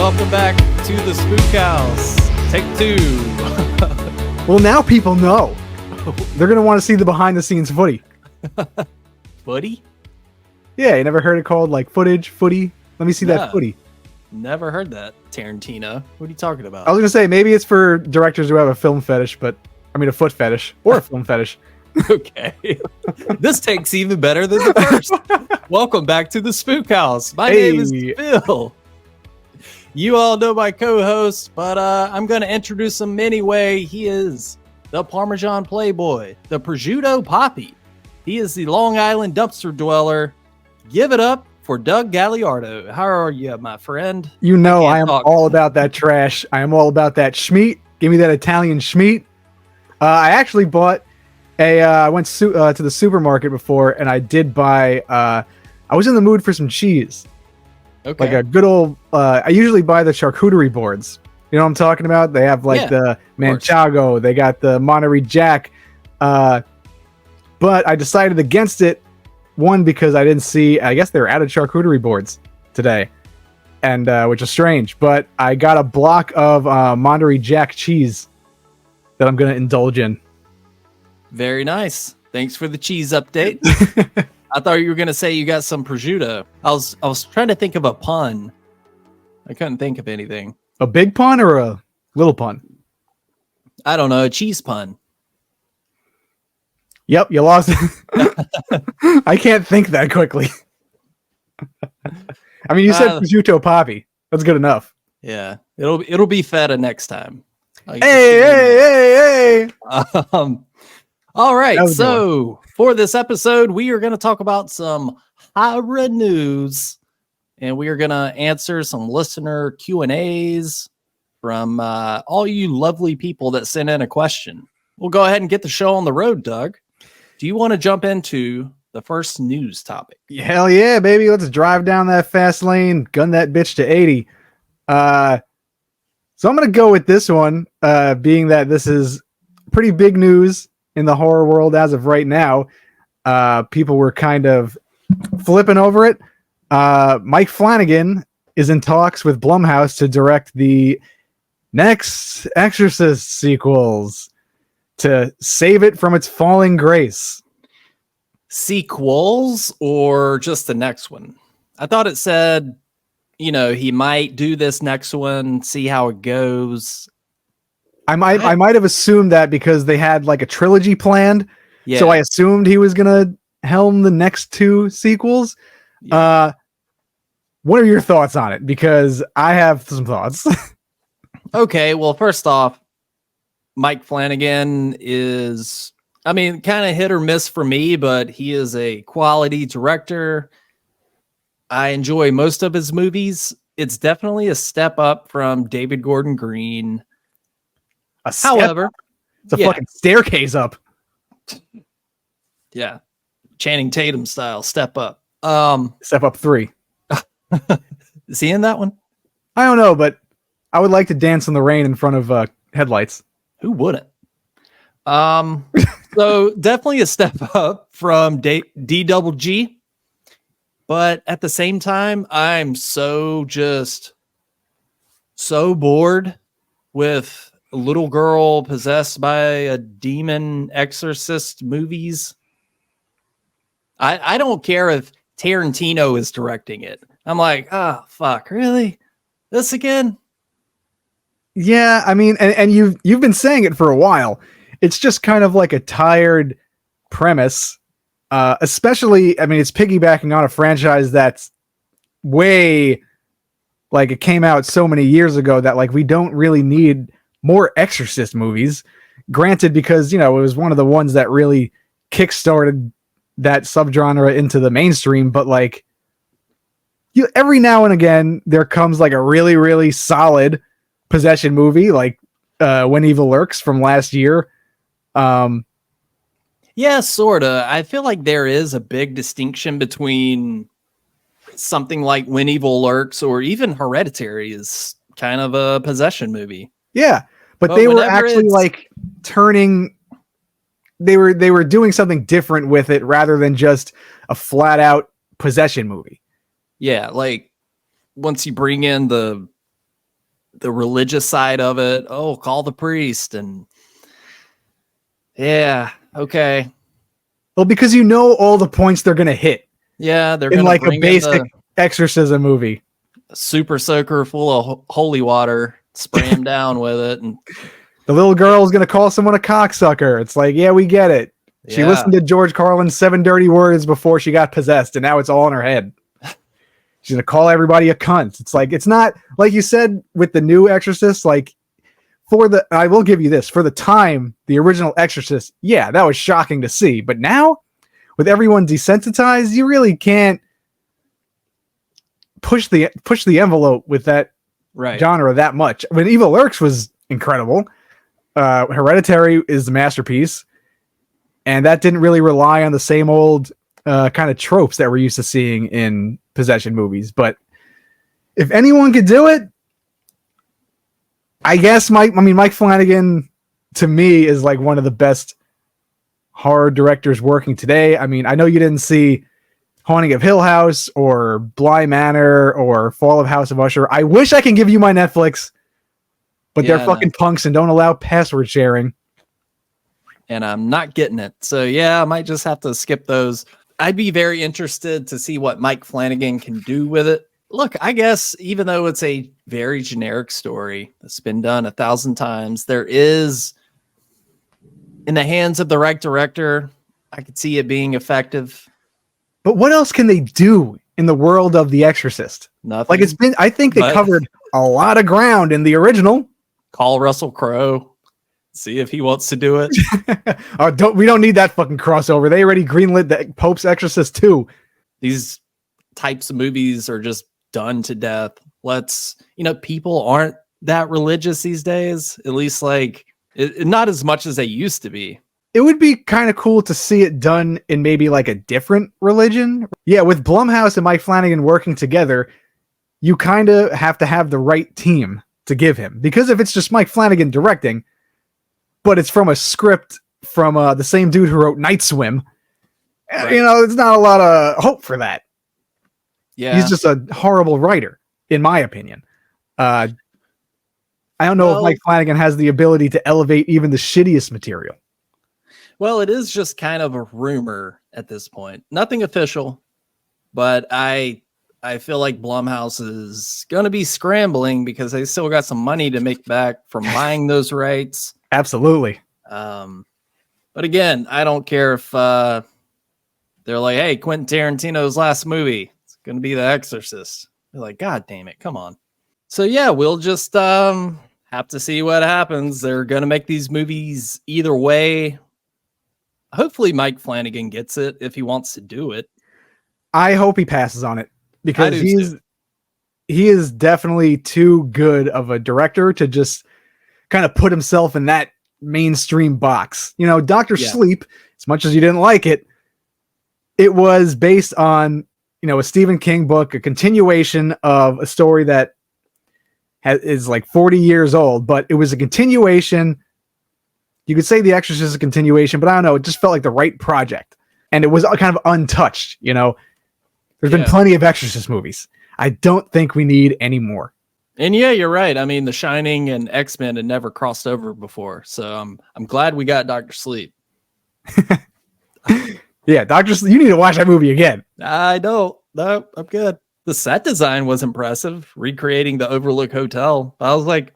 Welcome back to the Spook House. Take 2. Well, now people know. They're going to want to see the behind-the-scenes footy. Footy? Yeah, you never heard it called, like, footy? Let me see that footy. Never heard that, Tarantino. What are you talking about? I was going to say, maybe it's for directors who have a film fetish, a foot fetish, or a film fetish. Okay. This take's even better than the first. Welcome back to the Spook House. My name is Phil. You all know my co-host, but I'm going to introduce him anyway. He is the Parmesan Playboy, the Prosciutto Poppy. He is the Long Island Dumpster Dweller. Give it up for Doug Galliardo. How are you, my friend? You know I am all about that trash. I am all about that schmeat. Give me that Italian schmeat. I actually bought I went to the supermarket before, and I did buy, I was in the mood for some cheese. Okay. Like a good old, I usually buy the charcuterie boards. You know what I'm talking about? They have the Manchego, they got the Monterey Jack. But I decided against it. One, because I didn't see, I guess they were out of charcuterie boards today, and which is strange. But I got a block of Monterey Jack cheese that I'm going to indulge in. Very nice. Thanks for the cheese update. I thought you were going to say you got some prosciutto. I was trying to think of a pun. I couldn't think of anything. A big pun or a little pun? I don't know. A cheese pun. Yep, you lost. I can't think that quickly. I mean, you said prosciutto poppy. That's good enough. Yeah, it'll be feta next time. Hey! All right, so for this episode, we are going to talk about some horror news, and we are going to answer some listener Q&As from all you lovely people that sent in a question. We'll go ahead and get the show on the road, Doug. Do you want to jump into the first news topic? Hell yeah, baby. Let's drive down that fast lane, gun that bitch to 80. So I'm going to go with this one, being that this is pretty big news in the horror world as of right now. People were kind of flipping over it. Mike Flanagan is in talks with Blumhouse to direct the next Exorcist sequels to save it from its falling grace. Sequels or just the next one? I thought it said, he might do this next one, see how it goes. I might have assumed that because they had like a trilogy planned. Yeah. So I assumed he was going to helm the next 2 sequels. Yeah. What are your thoughts on it? Because I have some thoughts. Okay. Well, first off, Mike Flanagan is, kind of hit or miss for me, but he is a quality director. I enjoy most of his movies. It's definitely a step up from David Gordon Green. However, it's a fucking staircase up. Yeah. Channing Tatum style, step up. Step up 3. Is he in that one? I don't know, but I would like to dance in the rain in front of headlights. Who wouldn't? So definitely a step up from DWG, but at the same time, I'm so bored with a little girl possessed by a demon exorcist movies. I don't care if Tarantino is directing it. I'm like, oh fuck, really? This again? Yeah, and you've been saying it for a while. It's just kind of like a tired premise. Especially, it's piggybacking on a franchise that's way, like, it came out so many years ago that, like, we don't really need more Exorcist movies. Granted, because, it was one of the ones that really kickstarted that subgenre into the mainstream, but, like, every now and again, there comes, like, a really, really solid possession movie, like When Evil Lurks from last year. Yeah, sorta. I feel like there is a big distinction between something like When Evil Lurks or even Hereditary is kind of a possession movie. Yeah, but they were actually like turning. They were doing something different with it rather than just a flat out possession movie. Yeah, like once you bring in the the religious side of it. Oh, call the priest. And yeah, okay. Well, because you know all the points they're going to hit. Yeah, they're in going to like a bring basic in exorcism movie. the super soaker full of holy water, spray him down with it. And the little girl's going to call someone a cocksucker. It's like, yeah, we get it. She listened to George Carlin's 7 Dirty Words before she got possessed, and now it's all in her head. She's going to call everybody a cunt. It's like, it's not, like you said with the new Exorcist, like, I will give you this, for the time, the original Exorcist, yeah, that was shocking to see. But now, with everyone desensitized, you really can't push the envelope with that genre that much. I mean, Evil Lurks was incredible. Hereditary is the masterpiece. And that didn't really rely on the same old kind of tropes that we're used to seeing in possession movies. But if anyone could do it, I guess Mike Flanagan, to me, is like one of the best horror directors working today. I mean, I know you didn't see Haunting of Hill House or Bly Manor or Fall of House of Usher. I wish I can give you my Netflix, but they're fucking punks and don't allow password sharing. And I'm not getting it. So yeah, I might just have to skip those. I'd be very interested to see what Mike Flanagan can do with it. Look, I guess even though it's a very generic story that's been done 1,000 times, there is, in the hands of the right director, I could see it being effective. But what else can they do in the world of The Exorcist? Nothing. Like I think they covered a lot of ground in the original. Call Russell Crowe. See if he wants to do it. We don't need that fucking crossover. They already greenlit the Pope's Exorcist 2. These types of movies are just done to death. People aren't that religious these days. At least not as much as they used to be. It would be kind of cool to see it done in maybe like a different religion. Yeah, with Blumhouse and Mike Flanagan working together, you kind of have to have the right team to give him. Because if it's just Mike Flanagan directing, but it's from a script from the same dude who wrote Night Swim, there's not a lot of hope for that. Yeah, he's just a horrible writer, in my opinion. I don't know if Mike Flanagan has the ability to elevate even the shittiest material. Well, it is just kind of a rumor at this point. Nothing official, but I feel like Blumhouse is going to be scrambling because they still got some money to make back from buying those rights. Absolutely. But again, I don't care if they're like, hey, Quentin Tarantino's last movie, it's going to be The Exorcist. They're like, God damn it, come on. So yeah, we'll just have to see what happens. They're going to make these movies either way. Hopefully Mike Flanagan gets it if he wants to do it. I hope he passes on it because he is definitely too good of a director to just kind of put himself in that mainstream box. Dr. Sleep, as much as you didn't like it, it was based on, a Stephen King book, a continuation of a story that is like 40 years old, but it was a continuation. You could say The Exorcist is a continuation, but I don't know. It just felt like the right project. And it was kind of untouched, There's been plenty of Exorcist movies. I don't think we need any more. And yeah, you're right. I mean, The Shining and X-Men had never crossed over before. So I'm glad we got Dr. Sleep. Yeah, Dr. Sleep, you need to watch that movie again. I don't. No, I'm good. The set design was impressive, recreating the Overlook Hotel. I was like,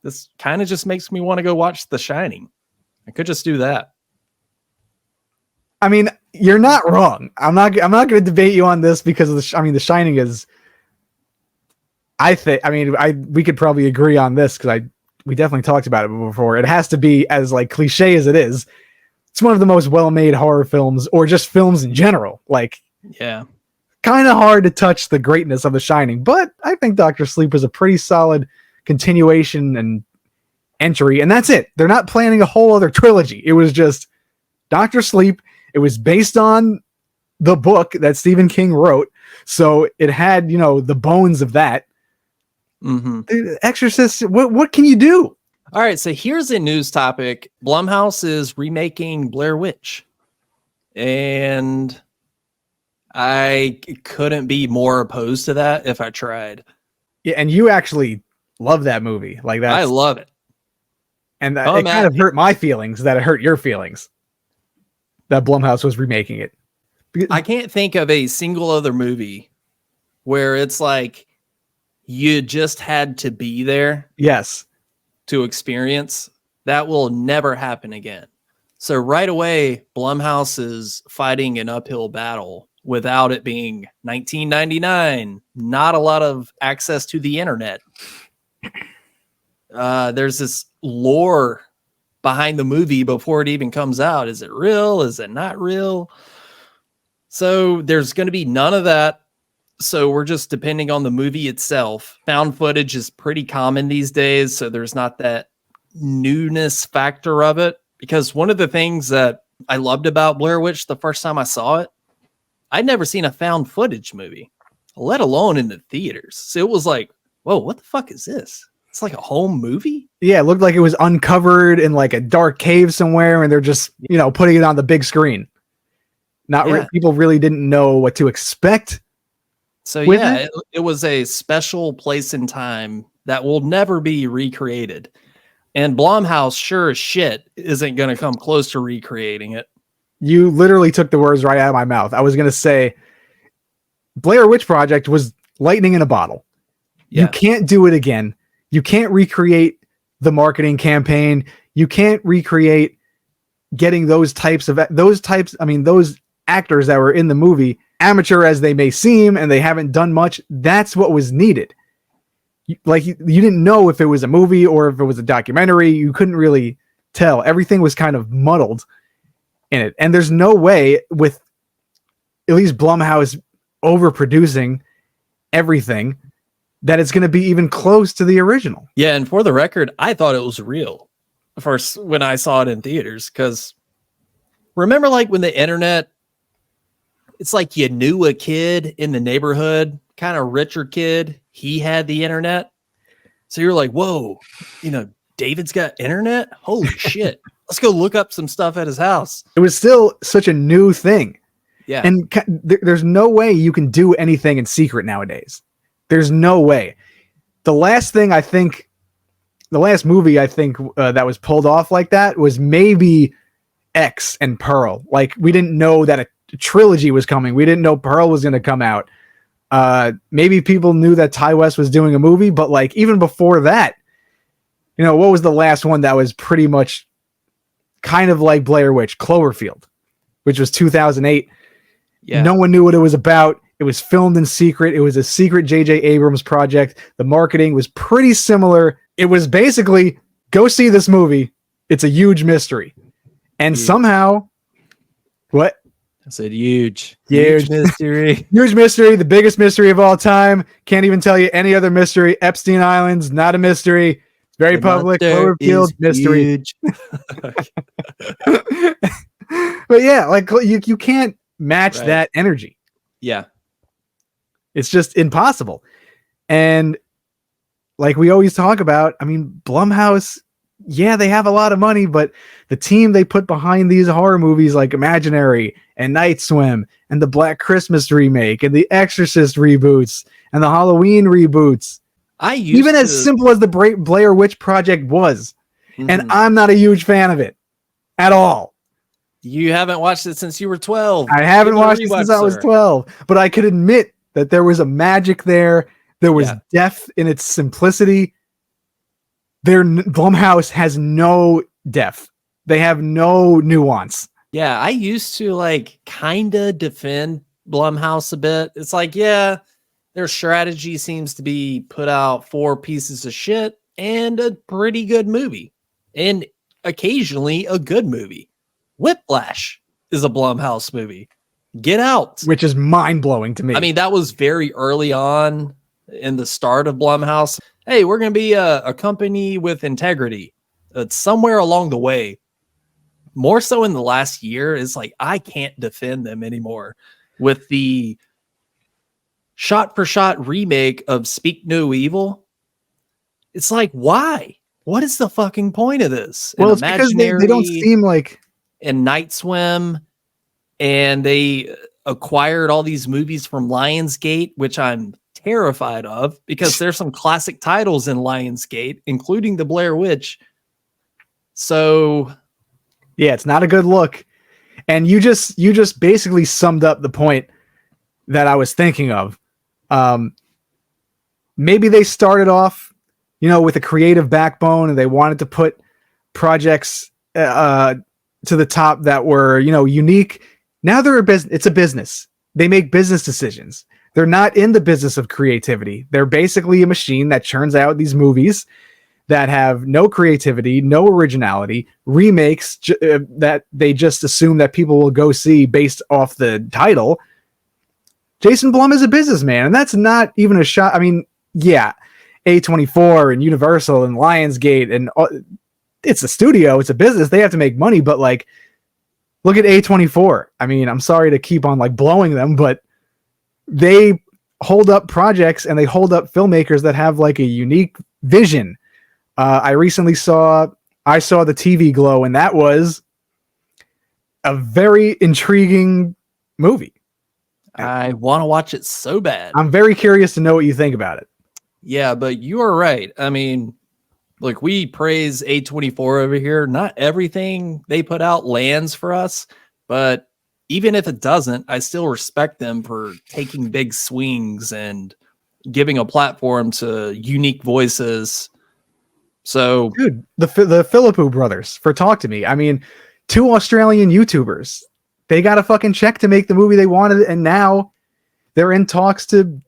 this kind of just makes me want to go watch The Shining. I could just do that. I mean, you're not wrong. I'm not going to debate you on this because of The Shining is. We could probably agree on this because we definitely talked about it before. It has to be as like cliche as it is. It's one of the most well-made horror films, or just films in general. Kind of hard to touch the greatness of The Shining, but I think Dr. Sleep is a pretty solid continuation and entry, and that's it. They're not planning a whole other trilogy. It was just Dr. Sleep. It was based on the book that Stephen King wrote, so it had the bones of that. Mm-hmm. Exorcist. What can you do? All right, so here's a news topic. Blumhouse is remaking Blair Witch, and I couldn't be more opposed to that if I tried. Yeah, and you actually love that movie. Like I that's love it. and it kind of hurt my feelings that it hurt your feelings that Blumhouse was remaking it. I can't think of a single other movie where it's like you just had to be there. Yes. To experience. That will never happen again. So right away, Blumhouse is fighting an uphill battle without it being 1999. Not a lot of access to the internet. There's this lore behind the movie before it even comes out. Is it real? Is it not real? So there's going to be none of that. So we're just depending on the movie itself. Found footage is pretty common these days, so there's not that newness factor of it. Because one of the things that I loved about Blair Witch the first time I saw it, I'd never seen a found footage movie, let alone in the theaters. So it was like, whoa, what the fuck is this? It's like a home movie? Yeah, it looked like it was uncovered in like a dark cave somewhere, and they're just, putting it on the big screen. People really didn't know what to expect. So yeah, it was a special place in time that will never be recreated. And Blumhouse, sure as shit, isn't going to come close to recreating it. You literally took the words right out of my mouth. I was going to say Blair Witch Project was lightning in a bottle. Yeah. You can't do it again. You can't recreate the marketing campaign. You can't recreate getting those actors that were in the movie, amateur as they may seem, and they haven't done much. That's what was needed. You didn't know if it was a movie or if it was a documentary. You couldn't really tell. Everything was kind of muddled in it. And there's no way, with at least Blumhouse overproducing everything, that it's going to be even close to the original. Yeah, and for the record, I thought it was real first when I saw it in theaters, because remember like when the internet, it's like you knew a kid in the neighborhood, kind of richer kid, he had the internet. So you're like, whoa, David's got internet? Holy shit. Let's go look up some stuff at his house. It was still such a new thing. Yeah. And there's no way you can do anything in secret nowadays. There's no way. The last movie I think that was pulled off like that was maybe X and Pearl. Like, we didn't know that a trilogy was coming. We didn't know Pearl was going to come out. Maybe people knew that Ty West was doing a movie, but like even before that, what was the last one that was pretty much kind of like Blair Witch? Cloverfield, which was 2008. Yeah. No one knew what it was about. It was filmed in secret. It was a secret J.J. Abrams project. The marketing was pretty similar. It was basically, go see this movie. It's a huge mystery. And somehow, what? I said huge mystery. Huge mystery. The biggest mystery of all time. Can't even tell you any other mystery. Epstein Island's not a mystery. It's very public. Cloverfield mystery. But yeah, like you can't match that energy. Yeah. It's just impossible. And like we always talk about, Blumhouse, yeah, they have a lot of money, but the team they put behind these horror movies like Imaginary and Night Swim and the Black Christmas remake and the Exorcist reboots and the Halloween reboots, as simple as the Blair Witch Project was, and I'm not a huge fan of it at all. You haven't watched it since you were 12. I haven't watched it since I was 12, but I could admit that there was a magic there. There was depth in its simplicity. Blumhouse has no depth. They have no nuance. Yeah, I used to kind of defend Blumhouse a bit. It's like, yeah, their strategy seems to be put out 4 pieces of shit and a pretty good movie. And occasionally a good movie. Whiplash is a Blumhouse movie. Get Out. Which is mind-blowing to me. That was very early on in the start of Blumhouse. Hey, we're going to be a company with integrity. Somewhere along the way, more so in the last year, it's like I can't defend them anymore. With the shot-for-shot remake of Speak No Evil, it's like, why? What is the fucking point of this? Well, it's because they don't seem like... And Night Swim, and they acquired all these movies from Lionsgate, which I'm terrified of, because there's some classic titles in Lionsgate, including the Blair Witch. So yeah, it's not a good look. And you just basically summed up the point that I was thinking of. Maybe they started off, with a creative backbone, and they wanted to put projects to the top that were, unique. Now they're it's a business. They make business decisions. They're not in the business of creativity. They're basically a machine that churns out these movies that have no creativity, no originality, remakes that they just assume that people will go see based off the title. Jason Blum is a businessman, and that's not even a shot. I mean, yeah, A24 and Universal and Lionsgate, and it's a studio, it's a business. They have to make money, but like, look at A24. I mean, I'm sorry to keep on like blowing them, but they hold up projects and they hold up filmmakers that have like a unique vision. I recently saw the TV Glow, and that was a very intriguing movie. I want to watch it so bad. I'm very curious to know what you think about it. Yeah, but you are right. I mean, look, we praise A24 over here. Not everything they put out lands for us, but even if it doesn't, I still respect them for taking big swings and giving a platform to unique voices. So, dude, the Philippou brothers for Talk to Me. I mean, 2 Australian YouTubers. They got a fucking check to make the movie they wanted, and now they're in talks to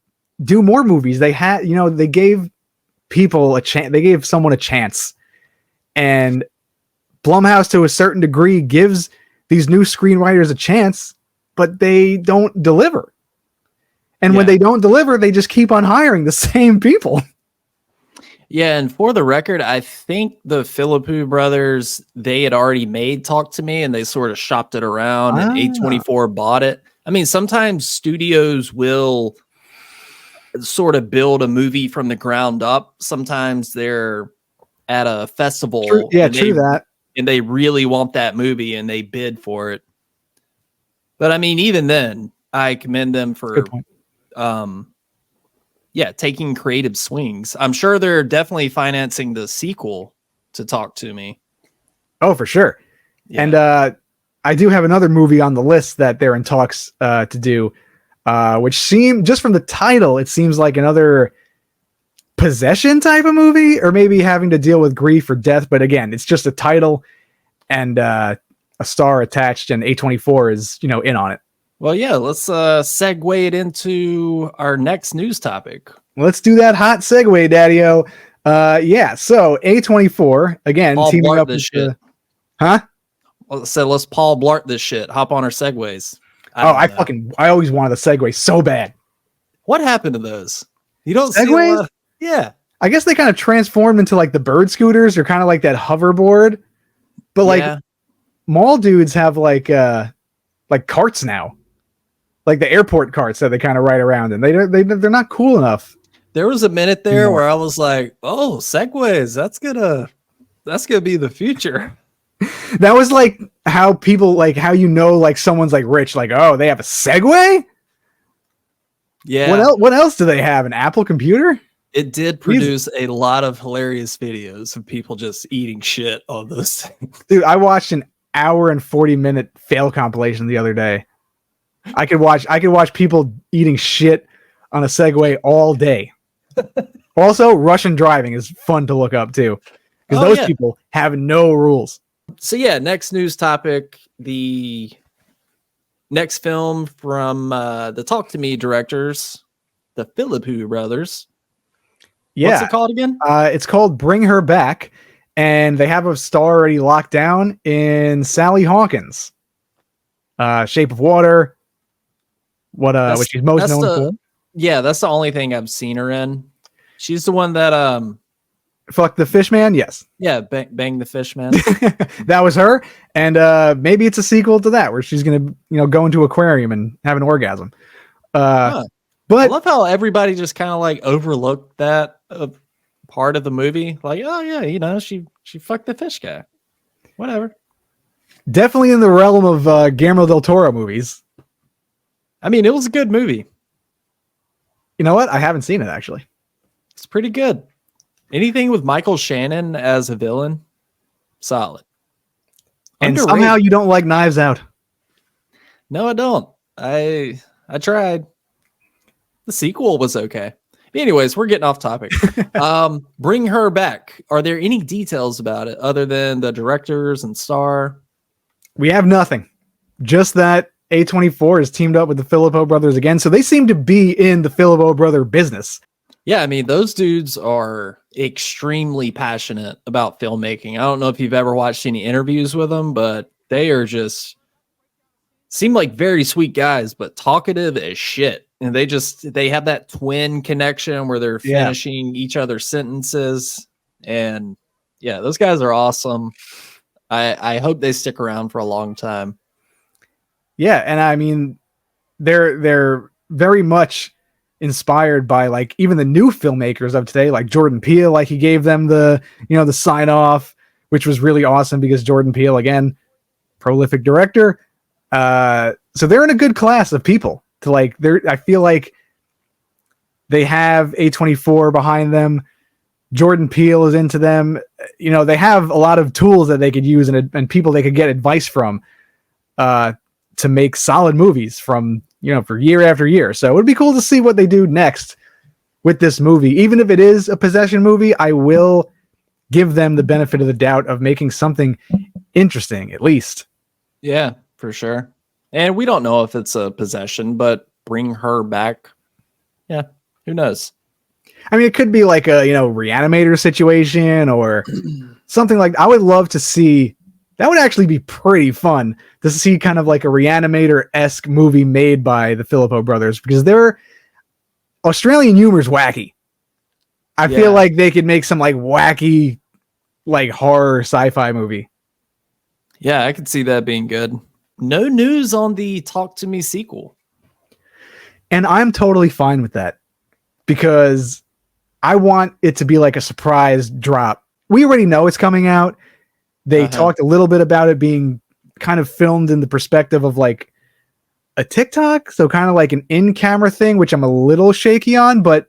do more movies. They had, they gave people a chance. They gave someone a chance, and Blumhouse, to a certain degree, gives these new screenwriters a chance, but they don't deliver. And when they don't deliver, they just keep on hiring the same people. Yeah, and for the record, I think the Philippou brothers, they had already made Talk to Me, and they sort of shopped it around, and A24 bought it. I mean, sometimes studios will sort of build a movie from the ground up. Sometimes they're at a festival. True that. And they really want that movie, and they bid for it. But I mean, even then, I commend them for taking creative swings. I'm sure they're definitely financing the sequel to Talk to Me. Oh, for sure. Yeah. And I do have another movie on the list that they're in talks to do, which just from the title, it seems like another possession type of movie, or maybe having to deal with grief or death. But again, it's just a title and a star attached, and A24 is, in on it. Well, yeah, let's segue it into our next news topic. Let's do that hot segue, Daddy-O. So A24, again, Paul teaming Blart up this with shit. So let's Paul Blart this shit. Hop on our segues. I always wanted the segue so bad. What happened to those? You don't segues? See yeah. I guess they kind of transformed into like the bird scooters, or kind of like that hoverboard. But like mall dudes have like carts now. Like the airport carts that they kind of ride around in. They're not cool enough. There was a minute there where I was like, "Oh, segways! That's gonna be the future." That was like how people like someone's like rich, like, oh, they have a Segway. Yeah. What else do they have? An Apple computer? It did produce a lot of hilarious videos of people just eating shit on those things. Dude, I watched an hour and 40-minute fail compilation the other day. I could watch people eating shit on a Segway all day. Also, Russian driving is fun to look up too, because those people have no rules. So yeah, next news topic: the next film from the Talk to Me directors, the Philippou brothers. Yeah, what's it called again? It's called Bring Her Back, and they have a star already locked down in Sally Hawkins. Shape of Water. What she's most known for? Yeah, that's the only thing I've seen her in. She's the one that fuck the fish man. Yes. Yeah, bang the fish man. That was her, and maybe it's a sequel to that where she's gonna go into an aquarium and have an orgasm. But I love how everybody just kind of like overlooked that part of the movie. Like, oh yeah, she fucked the fish guy. Whatever. Definitely in the realm of Guillermo del Toro movies. I mean, it was a good movie. You know what? I haven't seen it actually. It's pretty good. Anything with Michael Shannon as a villain, solid. And Underrated. somehow you don't like Knives Out. No, I don't. I tried. The sequel was okay. Anyways, we're getting off topic. Bring Her Back. Are there any details about it other than the directors and star? We have nothing. Just that A24 is teamed up with the Filippo brothers again, so they seem to be in the Filippo brother business. Yeah, I mean, those dudes are extremely passionate about filmmaking. I don't know if you've ever watched any interviews with them, but they are just seem like very sweet guys, but talkative as shit. And they have that twin connection where they're finishing each other's sentences. And yeah, those guys are awesome. I hope they stick around for a long time. Yeah, and I mean, they're very much inspired by like even the new filmmakers of today, like Jordan Peele. Like he gave them the sign off, which was really awesome because Jordan Peele, again, prolific director. So they're in a good class of people to like. I feel like they have A24 behind them. Jordan Peele is into them. They have a lot of tools that they could use and people they could get advice from to make solid movies from, for year after year. So it would be cool to see what they do next with this movie. Even if it is a possession movie, I will give them the benefit of the doubt of making something interesting, at least. Yeah, for sure. And we don't know if it's a possession, but Bring Her Back. Yeah, who knows? I mean, it could be like a, Reanimator situation or something like that. I would love to see, that would actually be pretty fun to see kind of like a Reanimator-esque movie made by the Filippo brothers because their Australian humor is wacky. I feel like they could make some like wacky, like horror sci-fi movie. Yeah, I could see that being good. No news on the Talk to Me sequel. And I'm totally fine with that because I want it to be like a surprise drop. We already know it's coming out. They talked a little bit about it being kind of filmed in the perspective of like a TikTok. So kind of like an in-camera thing, which I'm a little shaky on, but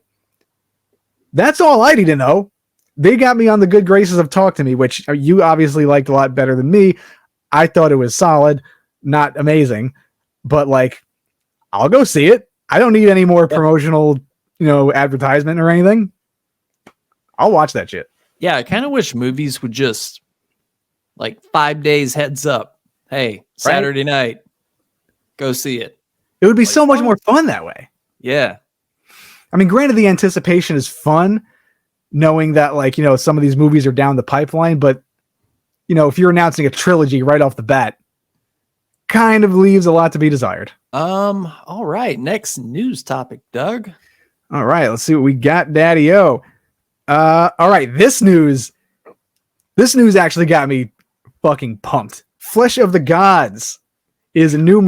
that's all I need to know. They got me on the good graces of Talk to Me, which you obviously liked a lot better than me. I thought it was solid, not amazing, but like, I'll go see it. I don't need any more promotional, advertisement or anything. I'll watch that shit. Yeah, I kind of wish movies would just like 5 days heads up. Hey, Saturday night, go see it. It would be so much more fun that way. Yeah. I mean, granted, the anticipation is fun, knowing that like, some of these movies are down the pipeline, but if you're announcing a trilogy right off the bat, kind of leaves a lot to be desired. All right. Next news topic, Doug. All right, let's see what we got, Daddy-O. All right, this news actually got me fucking pumped. Flesh of the Gods is a new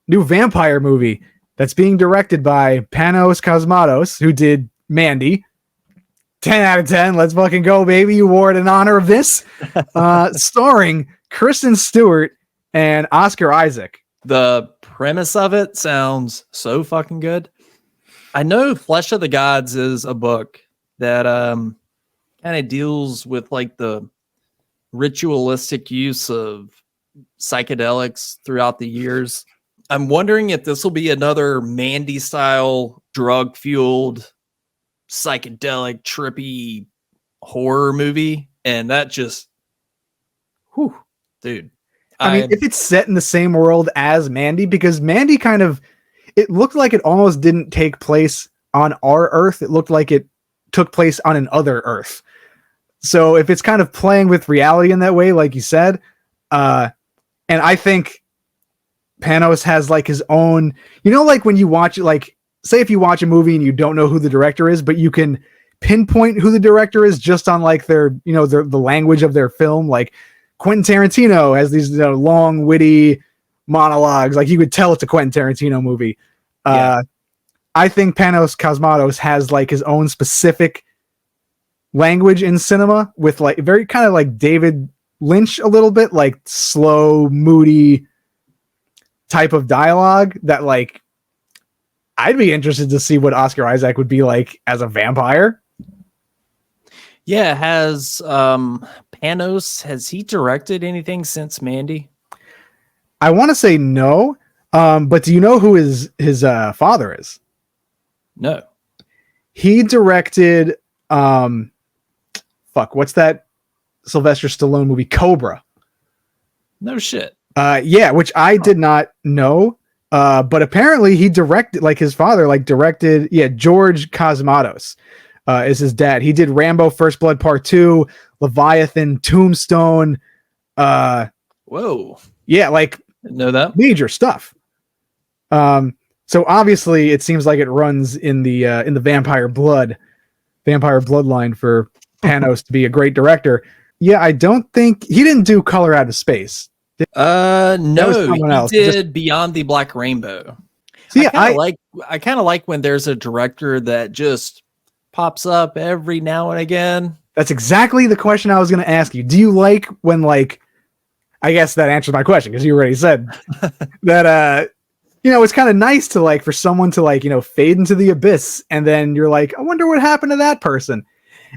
vampire movie that's being directed by Panos Casmatos, who did Mandy. 10 out of 10. Let's fucking go, baby. You wore it in honor of this. Starring Kristen Stewart and Oscar Isaac. The premise of it sounds so fucking good. I know Flesh of the Gods is a book that kind of deals with like the ritualistic use of psychedelics throughout the years. I'm wondering if this will be another Mandy style drug fueled psychedelic trippy horror movie, and that just dude. I mean, if it's set in the same world as Mandy, because Mandy it looked like it almost didn't take place on our Earth. It looked like it took place on another Earth. So if it's kind of playing with reality in that way, like you said, and I think Panos has like his own, like when you watch it, like say if you watch a movie and you don't know who the director is, but you can pinpoint who the director is just on like their, the language of their film. Like Quentin Tarantino has these long, witty monologues. Like you could tell it's a Quentin Tarantino movie. I think Panos Casmatos has like his own specific language in cinema with like very kind of like David Lynch a little bit, like slow, moody type of dialogue that like I'd be interested to see what Oscar Isaac would be like as a vampire. Yeah, has Panos, has he directed anything since Mandy? I want to say no, but do you know who his father is? No. He directed what's that Sylvester Stallone movie, Cobra? No shit. Yeah, which I did not know. But apparently he directed, like his father, like directed, George Cosmatos is his dad. He did Rambo First Blood Part 2, Leviathan, Tombstone. Whoa. Yeah, like Didn't know that. major stuff. So obviously it seems like it runs in the vampire bloodline for Panos to be a great director. Yeah, I don't think he didn't do Color Out of Space. No, he did Beyond the Black Rainbow. So yeah, I kind of like when there's a director that just pops up every now and again. That's exactly the question I was going to ask you. Do you like when, like, I guess that answers my question because you already said that, it's kind of nice to, like, for someone to, like, fade into the abyss and then you're like, I wonder what happened to that person.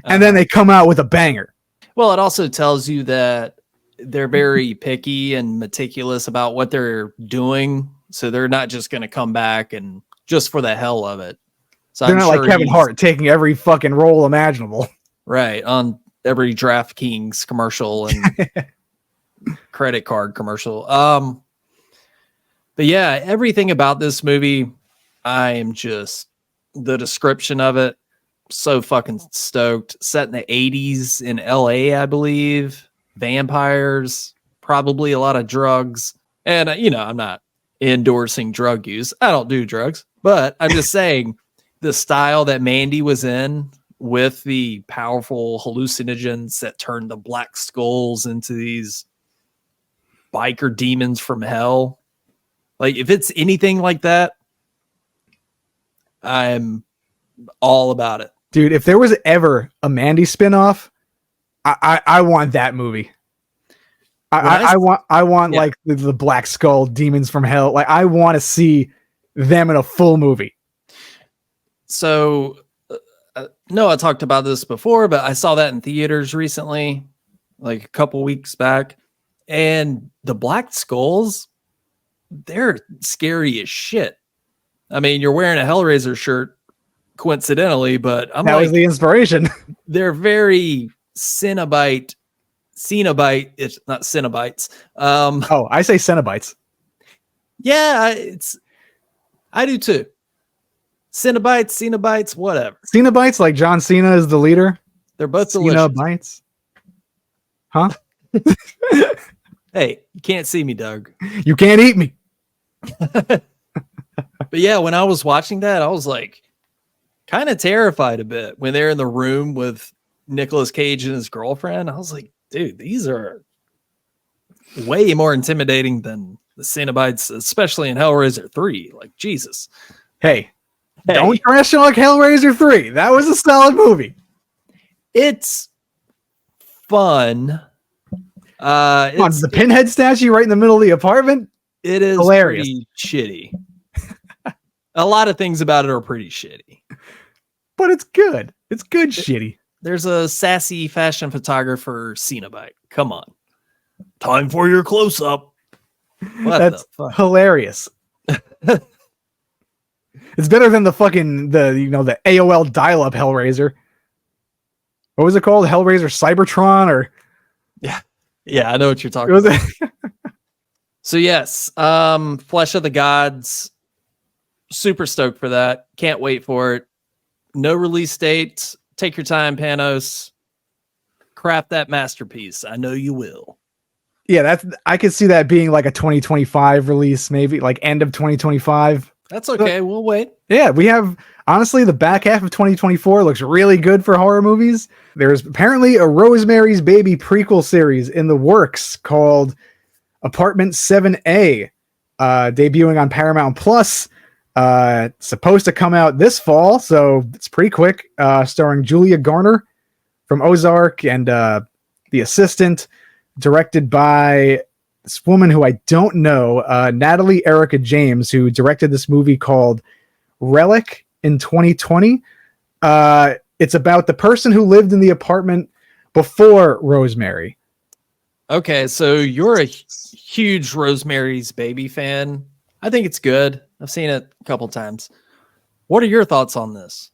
And then they come out with a banger. Well, it also tells you that they're very picky and meticulous about what they're doing. So they're not just going to come back and just for the hell of it. So they're not like Kevin Hart taking every fucking role imaginable. Right. On every DraftKings commercial and credit card commercial. But yeah, everything about this movie, I am just the description of it. So fucking stoked. Set in the 80s in LA, I believe. Vampires, probably a lot of drugs. And, I'm not endorsing drug use. I don't do drugs, but I'm just saying the style that Mandy was in with the powerful hallucinogens that turned the black skulls into these biker demons from hell. Like, if it's anything like that, I'm all about it. Dude, if there was ever a Mandy spinoff, I want that movie. I want like the Black Skull demons from hell. Like, I want to see them in a full movie. So, no, I talked about this before, but I saw that in theaters recently, like a couple weeks back. And the Black Skulls, they're scary as shit. I mean, you're wearing a Hellraiser shirt, coincidentally, but that was the inspiration. They're very Cenobite. It's not Cenobites. I say Cenobites. Yeah, I do too. Cenobites, whatever. Cenobites, like John Cena is the leader. They're both delicious. Cenobites. Huh? Hey, you can't see me, Doug. You can't eat me. But yeah, when I was watching that, I was like kind of terrified a bit when they're in the room with Nicolas Cage and his girlfriend. I was like, dude, these are way more intimidating than the Cenobites, especially in Hellraiser 3. Like, Jesus. Hey. Don't trash talk Hellraiser 3. That was a solid movie. It's fun. It's the Pinhead statue right in the middle of the apartment. It is hilarious. Pretty shitty. A lot of things about it are pretty shitty. But it's good. It's good shitty. There's a sassy fashion photographer, Cenobite. Come on. Time for your close-up. That's hilarious. It's better than the fucking the AOL dial-up Hellraiser. What was it called? Hellraiser Cybertron or Yeah, I know what you're talking about. So yes, Flesh of the Gods. Super stoked for that. Can't wait for it. No release date. Take your time, Panos. Craft that masterpiece. I know you will. Yeah, I could see that being like a 2025 release, maybe like end of 2025. That's okay. We'll wait. Yeah, we have, honestly, the back half of 2024 looks really good for horror movies. There's apparently a Rosemary's Baby prequel series in the works called Apartment 7A, debuting on Paramount Plus. Supposed to come out this fall, so it's pretty quick. Starring Julia Garner from Ozark and The Assistant, directed by this woman who I don't know, Natalie Erica James, who directed this movie called Relic in 2020. It's about the person who lived in the apartment before Rosemary. Okay, so you're a huge Rosemary's Baby fan. I think it's good. I've seen it a couple times. What are your thoughts on this?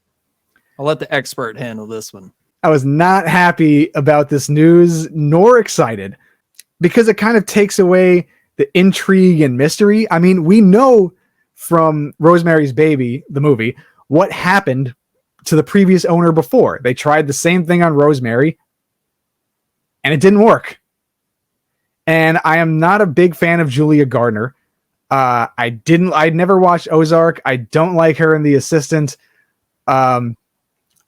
I'll let the expert handle this one. I was not happy about this news, nor excited, because it kind of takes away the intrigue and mystery. I mean, we know from Rosemary's Baby, the movie, what happened to the previous owner before. They tried the same thing on Rosemary, and it didn't work. And I am not a big fan of Julia Gardner. I'd never watched Ozark. I don't like her in The Assistant. I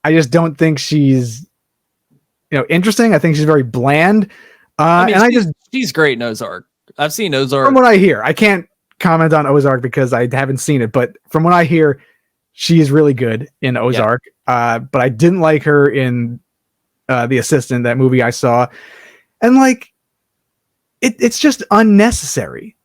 just don't think she's, interesting. I think she's very bland. She's great in Ozark. I've seen Ozark. From what I hear, I can't comment on Ozark because I haven't seen it, but from what I hear, she is really good in Ozark. Yeah. But I didn't like her in The Assistant, that movie I saw. And it's just unnecessary.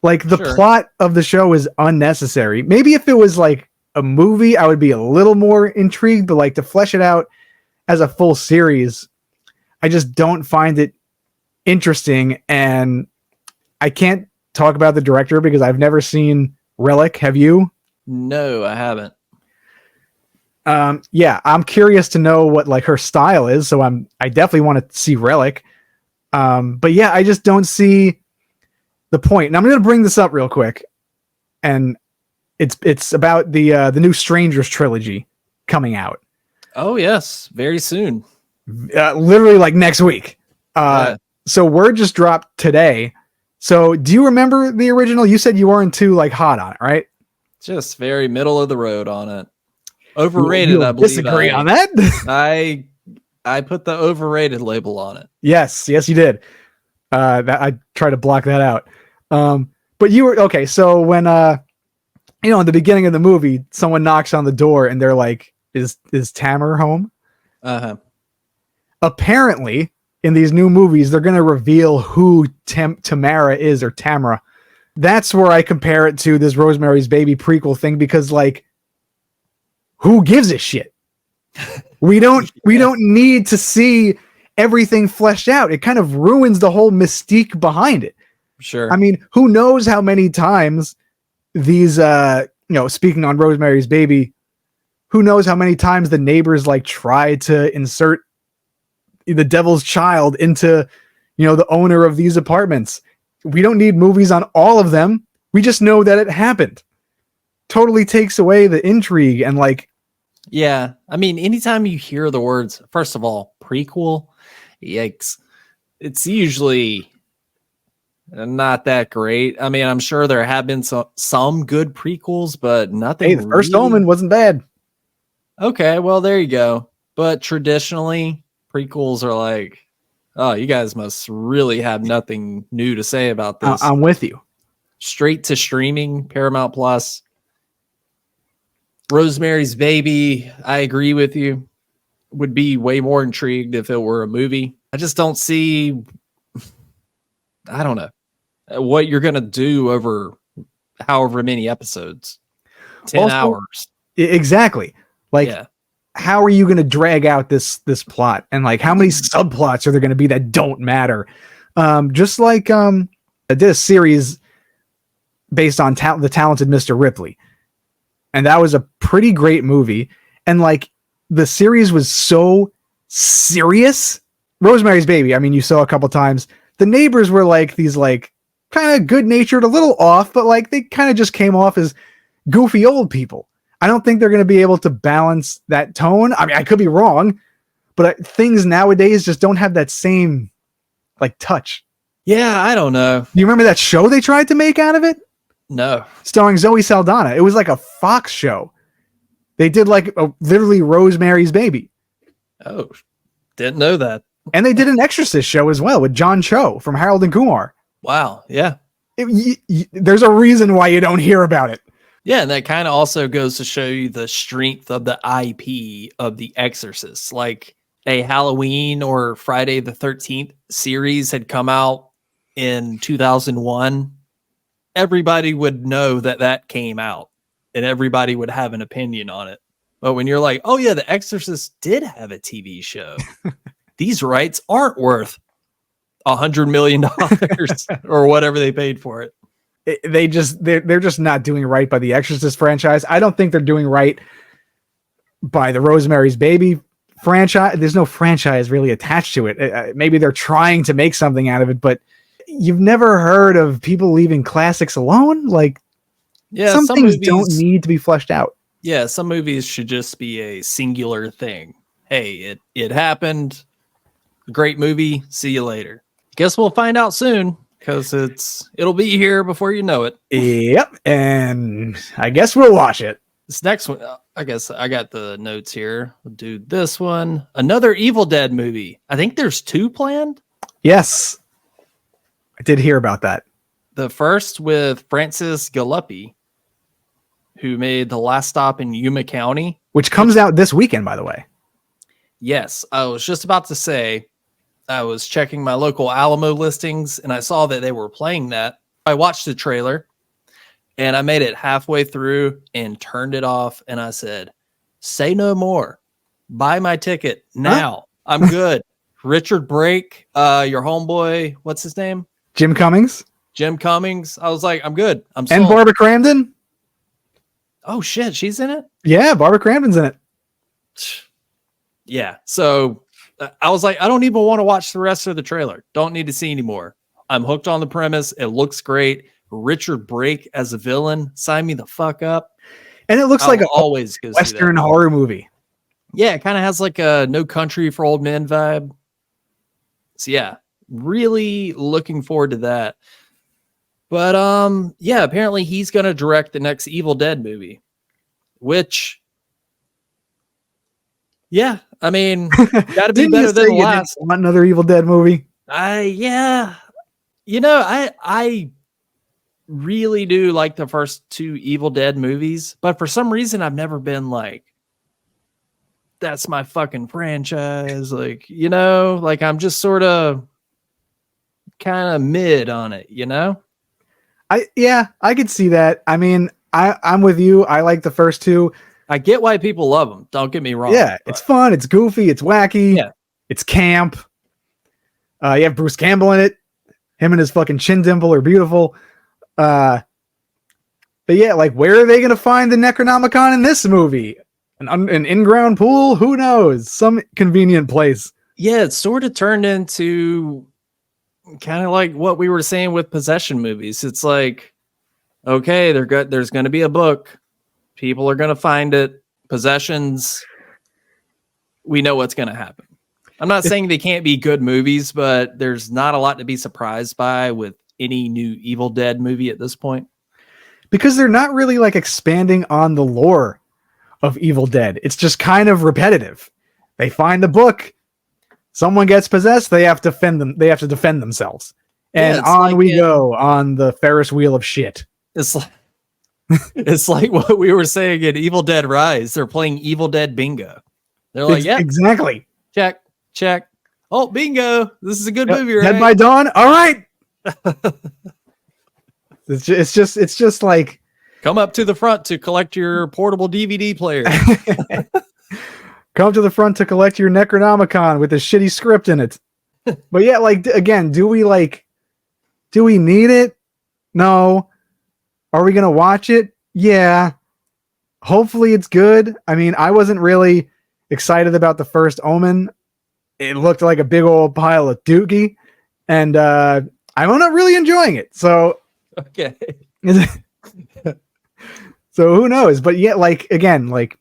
The plot of the show is unnecessary. Maybe if it was like a movie, I would be a little more intrigued, but to flesh it out as a full series, I just don't find it interesting. And I can't talk about the director because I've never seen Relic. Have you? No, I haven't. Yeah, I'm curious to know what her style is. So I definitely want to see Relic. But yeah, I just don't see the point. And I'm going to bring this up real quick. And it's about the new Strangers trilogy coming out. Oh yes, very soon. Literally next week. So word just dropped today. So do you remember the original? You said you weren't too hot on it, right? Just very middle of the road on it. Overrated, I believe. Disagree on that? I put the overrated label on it. Yes, you did. I try to block that out. But you were okay. So when in the beginning of the movie, someone knocks on the door and they're like, "Is Tamara home?" Apparently, in these new movies, they're going to reveal who Tamara is, or Tamara. That's where I compare it to this Rosemary's Baby prequel thing, because who gives a shit? We don't need to see everything fleshed out. It kind of ruins the whole mystique behind it. Sure. I mean, who knows how many times these speaking on Rosemary's Baby, who knows how many times the neighbors try to insert the devil's child into the owner of these apartments. We don't need movies on all of them. We just know that it happened. Totally takes away the intrigue and yeah, I mean, anytime you hear the words, first of all, prequel, yikes, it's usually not that great. I mean, I'm sure there have been some good prequels, but nothing. Hey, the first Omen wasn't bad. Okay, well, there you go. But traditionally, prequels are oh, you guys must really have nothing new to say about this. I'm with you. Straight to streaming, Paramount Plus. Rosemary's Baby, I agree with you, would be way more intrigued if it were a movie. I just don't see, I don't know, what you're going to do over however many episodes. 10 hours. Exactly. How are you going to drag out this plot? And how many subplots are there going to be that don't matter? I did a series based on the talented Mr. Ripley. And that was a pretty great movie. And the series was so serious. Rosemary's Baby, I mean, you saw a couple times. The neighbors were these kind of good natured, a little off, but they kind of just came off as goofy old people. I don't think they're going to be able to balance that tone. I mean, I could be wrong, but things nowadays just don't have that same touch. Yeah, I don't know. You remember that show they tried to make out of it? No. Starring Zoe Saldana. It was a Fox show. They did literally Rosemary's Baby. Oh, didn't know that. And they did an Exorcist show as well with John Cho from Harold and Kumar. Wow. Yeah. There's a reason why you don't hear about it. Yeah, and that kind of also goes to show you the strength of the IP of The Exorcist. A Halloween or Friday the 13th series had come out in 2001. Everybody would know that came out. and everybody would have an opinion on it. But when you're like, oh yeah, The Exorcist did have a TV show. These rights aren't worth $100 million or whatever they paid for it. They're just not doing right by the Exorcist franchise. I don't think they're doing right by the Rosemary's Baby franchise. There's no franchise really attached to it. Maybe they're trying to make something out of it, but you've never heard of people leaving classics alone? Like, yeah, some things don't need to be fleshed out. Yeah, some movies should just be a singular thing. Hey, it happened. Great movie. See you later. Guess we'll find out soon, because it'll be here before you know it. Yep, and I guess we'll watch it. This next one, I guess I got the notes here. We'll do this one. Another Evil Dead movie. I think there's 2 planned. Yes, I did hear about that. The first with Francis Galuppi, who made The Last Stop in Yuma County. Which comes out this weekend, by the way. Yes, I was just about to say, I was checking my local Alamo listings, and I saw that they were playing that. I watched the trailer, and I made it halfway through and turned it off, and I said, say no more. Buy my ticket now. Huh? I'm good. Richard Brake, your homeboy, what's his name? Jim Cummings. Jim Cummings. I was like, I'm good. I'm sold. And Barbara Crampton. Oh, shit. She's in it? Yeah, Barbara Crampton's in it. Yeah. So I was like, I don't even want to watch the rest of the trailer. Don't need to see anymore. I'm hooked on the premise. It looks great. Richard Brake as a villain. Sign me the fuck up. And it looks like always a Western horror movie. Yeah, it kind of has like a No Country for Old Men vibe. So yeah, really looking forward to that. But yeah, apparently he's going to direct the next Evil Dead movie, which, yeah, I mean, got to be better than the last. Want another Evil Dead movie? Yeah, you know, I really do like the first 2 Evil Dead movies, but for some reason I've never been like, that's my fucking franchise. Like, you know, like I'm just sort of kind of mid on it, you know? I could see that. I mean, I'm with you. I like the first 2. I get why people love them. Don't get me wrong. Yeah, it's fun. It's goofy. It's wacky. Yeah. It's camp. You have Bruce Campbell in it. Him and his fucking chin dimple are beautiful. But yeah, like, where are they going to find the Necronomicon in this movie? An in-ground pool? Who knows? Some convenient place. Yeah, it sort of turned into kind of like what we were saying with possession movies. It's like, okay, there's going to be a book. People are going to find it. Possessions. We know what's going to happen. I'm not saying they can't be good movies, but there's not a lot to be surprised by with any new Evil Dead movie at this point. Because they're not really like expanding on the lore of Evil Dead. It's just kind of repetitive. They find the book. Someone gets possessed. They have to defend themselves. And on we go on the Ferris wheel of shit. It's like, it's like what we were saying in Evil Dead Rise. They're playing Evil Dead bingo. They're like, yeah, exactly. Check. Oh, bingo. This is a good movie, right? Dead by Dawn. All right. It's just like, come up to the front to collect your portable DVD player. Come to the front to collect your Necronomicon with a shitty script in it. But yeah, like, again, do we need it? No. Are we going to watch it? Yeah. Hopefully it's good. I mean, I wasn't really excited about the first Omen. It looked like a big old pile of dookie. And I'm not really enjoying it. So, okay. So who knows? But yeah, like, again, like,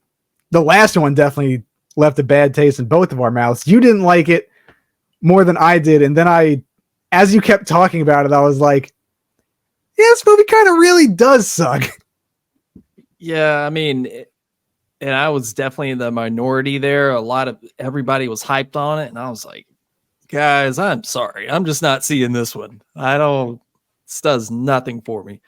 the last one definitely left a bad taste in both of our mouths. You didn't like it more than I did. And then as you kept talking about it, I was like, yeah, this movie kind of really does suck. Yeah, I mean, and I was definitely in the minority there. Everybody was hyped on it. And I was like, guys, I'm sorry. I'm just not seeing this one. This does nothing for me.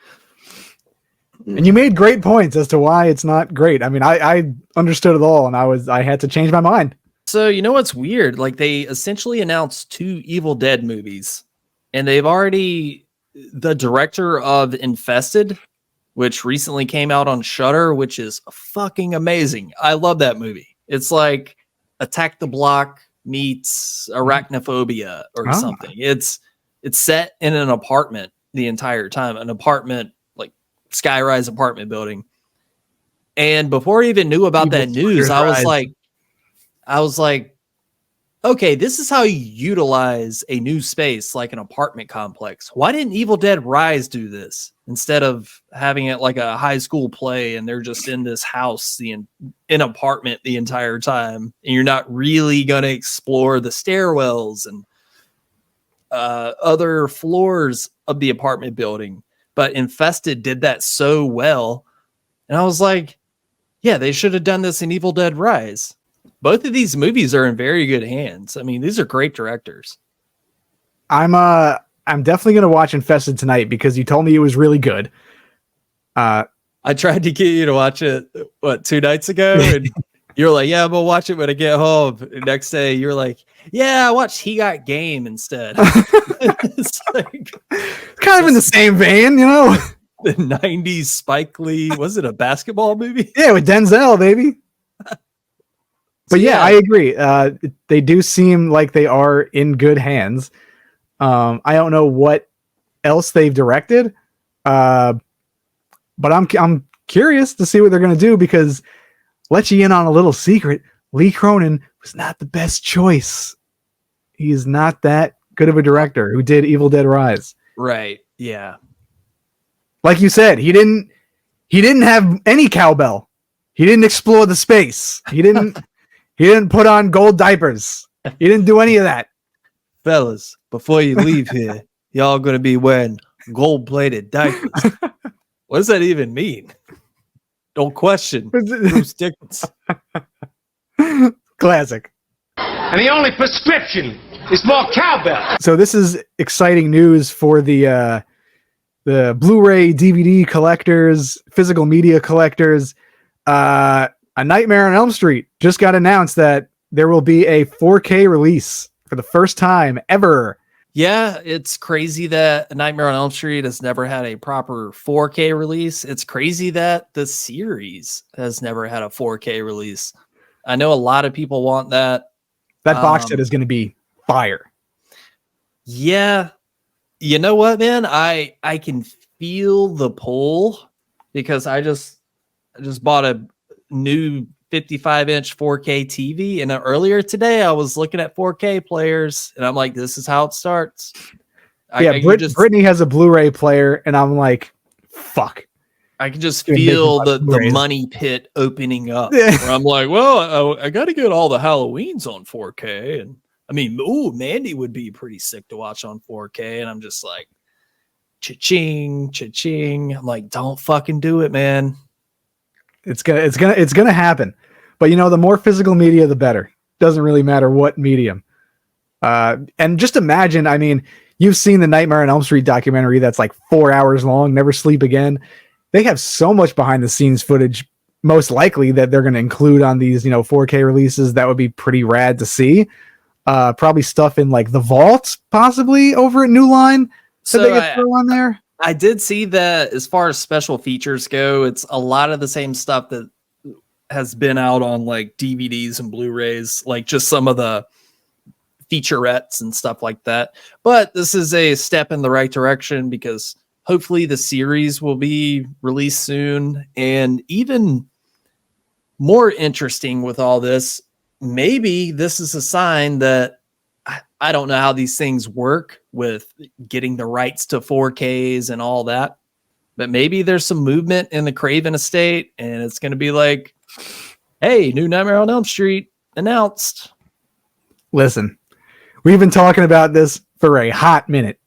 And you made great points as to why it's not great. I mean, I understood it all, and I had to change my mind. So, you know what's weird? Like, they essentially announced 2 Evil Dead movies, and the director of Infested which recently came out on Shudder, which is fucking amazing. I love that movie. It's like Attack the Block meets Arachnophobia or something. It's set in an apartment the entire time, an apartment, like skyrise apartment building. And before I even knew about that news, I was like, okay, this is how you utilize a new space like an apartment complex. Why didn't Evil Dead Rise do this instead of having it like a high school play and they're just in this house, in apartment the entire time, and you're not really going to explore the stairwells and other floors of the apartment building. But Infested did that so well. And I was like, yeah, they should have done this in Evil Dead Rise. Both of these movies are in very good hands. I mean, these are great directors. I'm definitely going to watch Infested tonight because you told me it was really good. I tried to get you to watch it, 2 nights ago? And you're like, yeah, I'm going to watch it when I get home. The next day, you're like, yeah, I watched He Got Game instead. It's like, kind of in the same vein, you know? The 90s Spike Lee. Was it a basketball movie? Yeah, with Denzel, baby. But yeah, I agree. They do seem like they are in good hands. I don't know what else they've directed, but I'm curious to see what they're going to do because let you in on a little secret. Lee Cronin was not the best choice. He is not that good of a director who did Evil Dead Rise. Right. Yeah. Like you said, he didn't have any cowbell. He didn't explore the space. He didn't put on gold diapers. He didn't do any of that. Fellas, before you leave here, y'all going to be wearing gold-plated diapers. What does that even mean? Don't question Bruce Dickinson. Classic. And the only prescription is more cowbell. So this is exciting news for the Blu-ray DVD collectors, physical media collectors. A Nightmare on Elm Street just got announced that there will be a 4K release for the first time ever. Yeah, it's crazy that A Nightmare on Elm Street has never had a proper 4K release. It's crazy that the series has never had a 4K release. I know a lot of people want that. That box set is going to be fire. Yeah. You know what, man? I can feel the pull because I just bought a new 55-inch 4K TV, and earlier today I was looking at 4K players, and I'm like, this is how it starts. Brittany has a Blu-ray player, and I'm like, fuck. I can just feel the money pit opening up. Where I'm like, well, I got to get all the Halloweens on 4K, and I mean, Mandy would be pretty sick to watch on 4K, and I'm just like, cha-ching, cha-ching. I'm like, don't fucking do it, man. It's gonna happen. But you know, the more physical media, the better. Doesn't really matter what medium. And just imagine, I mean, you've seen the Nightmare on Elm Street documentary that's like 4 hours long, Never Sleep Again. They have so much behind the scenes footage, most likely, that they're going to include on these, 4K releases. That would be pretty rad to see. Probably stuff in like the vaults, possibly over at New Line. So they could throw on there. I did see that as far as special features go, it's a lot of the same stuff that has been out on like DVDs and Blu-rays, like just some of the featurettes and stuff like that. But this is a step in the right direction because hopefully the series will be released soon. And even more interesting with all this, maybe this is a sign that I don't know how these things work with getting the rights to 4Ks and all that, but maybe there's some movement in the Craven estate and it's going to be like, hey, new Nightmare on Elm Street announced. Listen, we've been talking about this for a hot minute.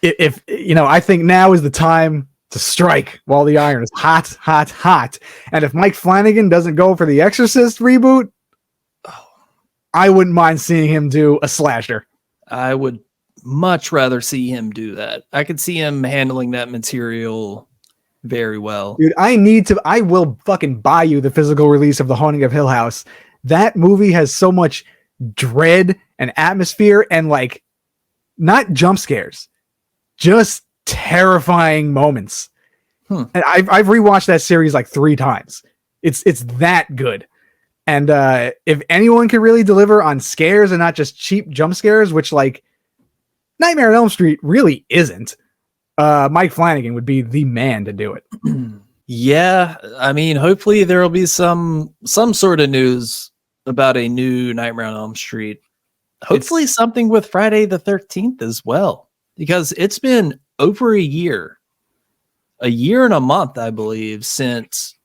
If I think now is the time to strike while the iron is hot, hot, hot. And if Mike Flanagan doesn't go for the Exorcist reboot, I wouldn't mind seeing him do a slasher. I would much rather see him do that. I could see him handling that material very well. Dude, I will fucking buy you the physical release of The Haunting of Hill House. That movie has so much dread and atmosphere and like not jump scares, just terrifying moments. And I've rewatched that series like 3 times. It's that good. And if anyone can really deliver on scares and not just cheap jump scares, which like Nightmare on Elm Street really isn't, Mike Flanagan would be the man to do it. Yeah, I mean, hopefully there will be some sort of news about a new Nightmare on Elm Street. Hopefully something with Friday the 13th as well, because it's been over a year and a month, I believe, since,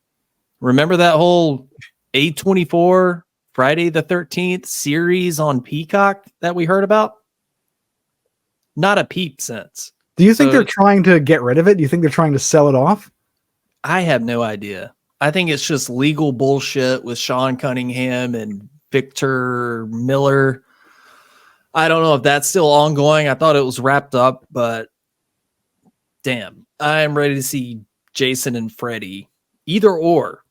remember that whole A24 Friday the 13th series on Peacock that we heard about? Not a peep since. Do you think they're trying to get rid of it? Do you think they're trying to sell it off? I have no idea. I think it's just legal bullshit with Sean Cunningham and Victor Miller. I don't know if that's still ongoing. I thought it was wrapped up, but damn, I am ready to see Jason and Freddy, either or,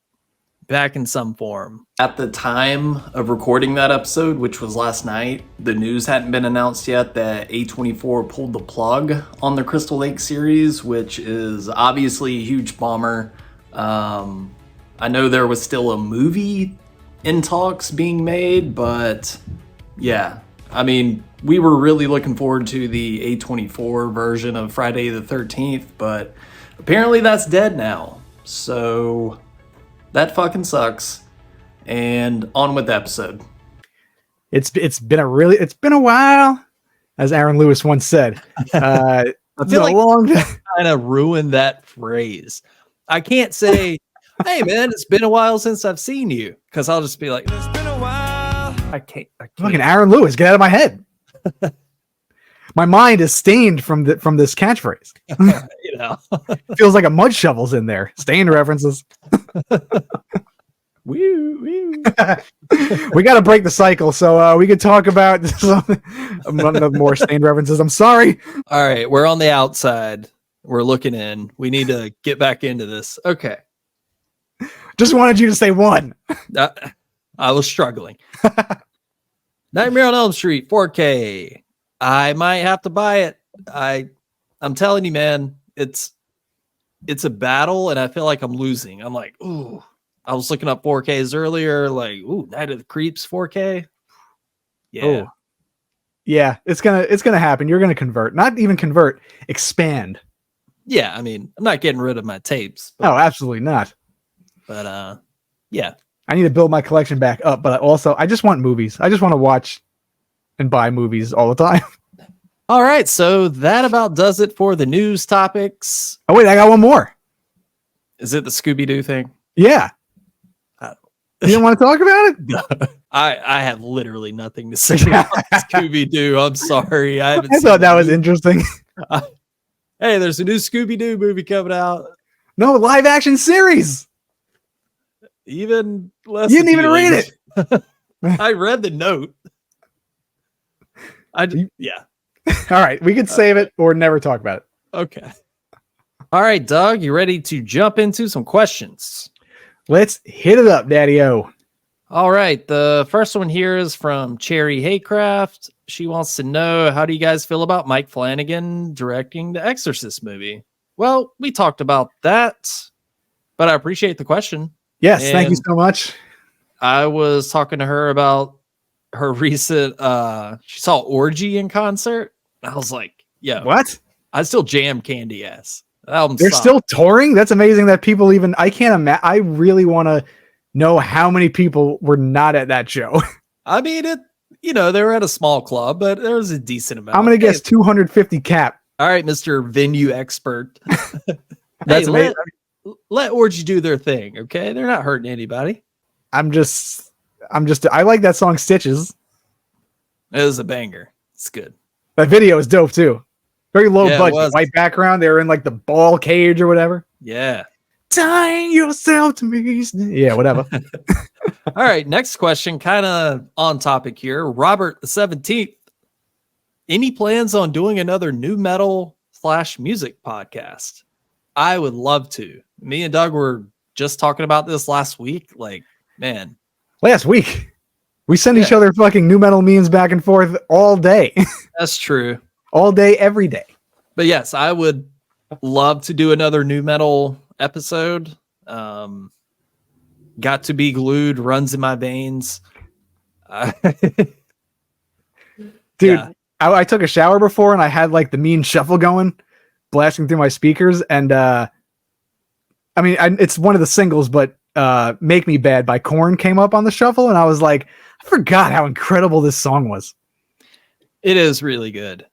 back in some form. At the time of recording that episode, which was last night, the news hadn't been announced yet that A24 pulled the plug on the Crystal Lake series, which is obviously a huge bummer. I know there was still a movie in talks being made, but yeah, I mean, we were really looking forward to the A24 version of Friday the 13th, but apparently that's dead now. So that fucking sucks. And on with the episode. It's been a while, as Aaron Lewis once said. I feel like long time. Kind of ruined that phrase. I can't say, "Hey man, it's been a while since I've seen you," because I'll just be like, "It's been a while." I can't. Fucking Aaron Lewis, get out of my head. My mind is stained from this catchphrase. You know, feels like a mud shovel's in there. Stained references. Woo, woo. We got to break the cycle, so we could talk about some more stained references. I'm sorry. All right, we're on the outside. We're looking in. We need to get back into this. Okay. Just wanted you to say one. I was struggling. Nightmare on Elm Street 4K. I might have to buy it. I'm telling you, man, it's a battle, and I feel like I'm losing. I'm like, ooh. I was looking up 4Ks earlier, like, ooh, Night of the Creeps 4K. Yeah. Ooh. Yeah, it's gonna happen. You're gonna convert. Not even convert, expand. Yeah, I mean, I'm not getting rid of my tapes. But, absolutely not. But yeah. I need to build my collection back up, but I just want movies. I just want to watch and buy movies all the time. All right, so that about does it for the news topics. Oh wait, I got one more. Is it the Scooby-Doo thing? Yeah. You don't want to talk about it? No. I have literally nothing to say about Scooby-Doo. I'm sorry. I thought that was interesting. Hey, there's a new Scooby-Doo movie coming out. No, live action series. Even less. You didn't even read it. I read the note. Yeah. All right. We could save it or never talk about it. Okay. All right, Doug, you ready to jump into some questions? Let's hit it up, Daddy-O. All right. The first one here is from Cherry Haycraft. She wants to know, how do you guys feel about Mike Flanagan directing the Exorcist movie? Well, we talked about that, but I appreciate the question. Yes, thank you so much. I was talking to her about her recent, she saw Orgy in concert. I was like, yeah. What? I still jam Candy Ass. They're still touring? That's amazing that people even, I can't imagine. I really want to know how many people were not at that show. I mean, they were at a small club, but there was a decent amount. I'm going to guess 250 cap. All right, Mr. Venue Expert. That's amazing. Let Orgy do their thing, okay? They're not hurting anybody. I like that song Stitches. It was a banger. It's good. That video is dope too. Very low budget, white background. They were in like the ball cage or whatever. Yeah. Tying yourself to me. Yeah, whatever. All right, next question, kind of on topic here. Robert the 17th. Any plans on doing another new metal / music podcast? I would love to. Me and Doug were just talking about this last week. Like, man. Last week. We send each other fucking new metal memes back and forth all day. That's true. All day, every day. But yes, I would love to do another new metal episode. Got to be glued, runs in my veins. Dude, Yeah. I took a shower before and I had like the mean shuffle going, blasting through my speakers. And it's one of the singles, but Make Me Bad by Korn came up on the shuffle. And I was like, I forgot how incredible this song was. It is really good.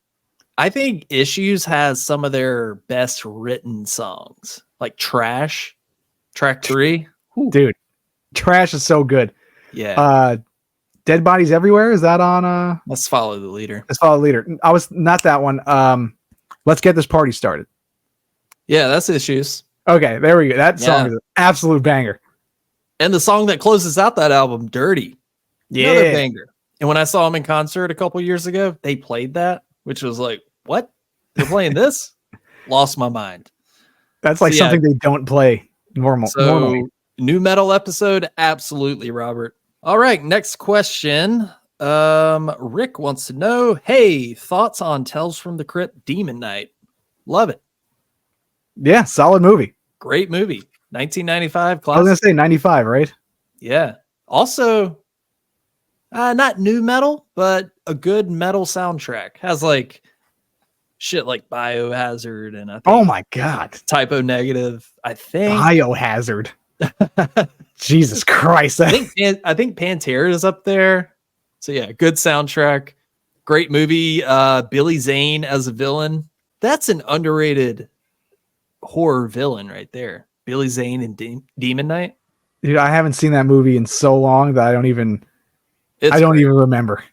I think Issues has some of their best written songs, like Trash, track 3. Dude, Trash is so good. Yeah. Dead Bodies Everywhere. Is that on? Let's Follow the Leader. Let's Follow the Leader. I was not that one. Let's Get This Party Started. Yeah, that's Issues. Okay, there we go. That song is an absolute banger. And the song that closes out that album, Dirty. Another banger. And when I saw them in concert a couple years ago, they played that, which was like, what? They're playing this? Lost my mind. That's like something they don't play normally. New metal episode? Absolutely, Robert. All right, next question. Rick wants to know, hey, thoughts on Tales from the Crypt Demon Night? Love it. Yeah, solid movie. Great movie. 1995 classic. I was going to say 95, right? Yeah. Also, not new metal, but a good metal soundtrack. Has like shit like Biohazard and I think oh my god, Typo Negative. I think Biohazard. Jesus Christ! I think Pantera is up there. So yeah, good soundtrack, great movie. Billy Zane as a villain. That's an underrated horror villain right there. Billy Zane in Demon Night. Dude, I haven't seen that movie in so long that I don't even remember.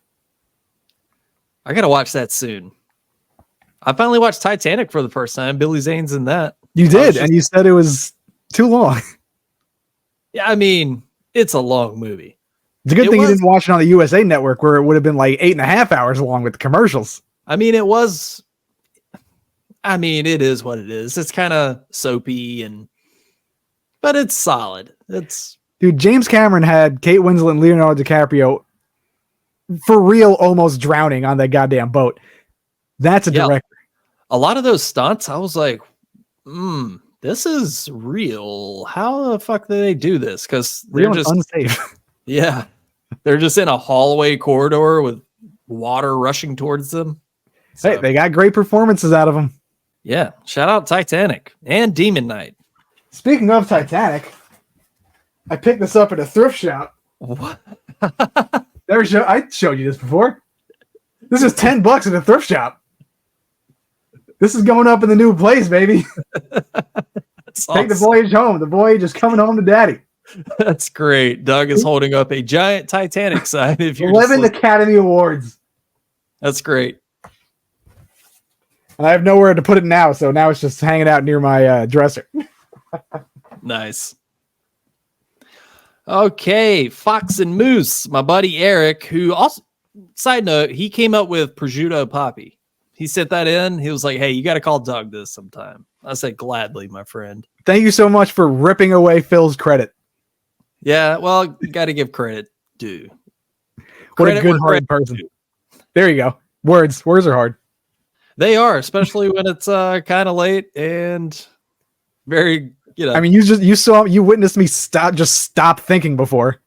I gotta watch that soon. I finally watched Titanic for the first time. Billy Zane's in that. You did, and you said it was too long. Yeah, I mean, it's a long movie. It's a good thing you didn't watch it on the USA Network, where it would have been like 8.5 hours long with the commercials. I mean, it was. I mean, it is what it is. It's kind of soapy, but it's solid. Dude, James Cameron had Kate Winslet and Leonardo DiCaprio for real almost drowning on that goddamn boat. That's a director. A lot of those stunts, I was like, this is real. How the fuck do they do this? Because they're just unsafe. Yeah. They're just in a hallway corridor with water rushing towards them. So, hey, they got great performances out of them. Yeah. Shout out Titanic and Demon Night. Speaking of Titanic, I picked this up at a thrift shop. What? I showed you this before. This is $10 at a thrift shop. This is going up in the new place, baby. Take the voyage home. The voyage is coming home to daddy. That's great. Doug is holding up a giant Titanic sign. If you're 11 Academy Awards. That's great. And I have nowhere to put it now, so now it's just hanging out near my dresser. Nice. Okay, Fox and Moose, my buddy Eric, who also, side note, he came up with prosciutto poppy. He sent that in. He was like, hey, you got to call Doug this sometime. I said, gladly, my friend. Thank you so much for ripping away Phil's credit. Yeah, well, you got to give credit due. What a good-hearted person. There you go. Words are hard. They are, especially when it's kind of late and very, I mean, you witnessed me stop thinking before.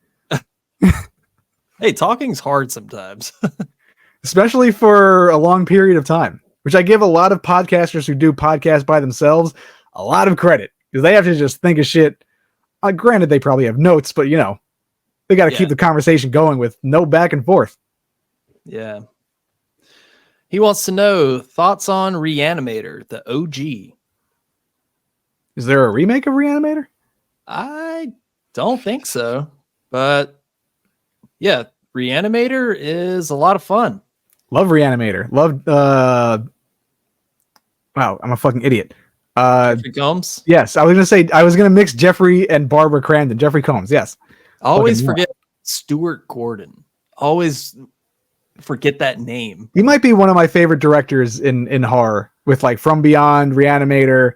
Hey, talking's hard sometimes. Especially for a long period of time, which I give a lot of podcasters who do podcasts by themselves a lot of credit because they have to just think of shit. Granted, they probably have notes, but they got to keep the conversation going with no back and forth. Yeah. He wants to know thoughts on Reanimator, the OG. Is there a remake of Reanimator? I don't think so, but yeah, Reanimator is a lot of fun. Love Reanimator. Love. Wow, I'm a fucking idiot. Jeffrey Combs? Yes, I was going to mix Jeffrey and Barbara Crandon. Jeffrey Combs, yes. I always forget Stuart Gordon. Always forget that name. He might be one of my favorite directors in horror with like From Beyond, Reanimator,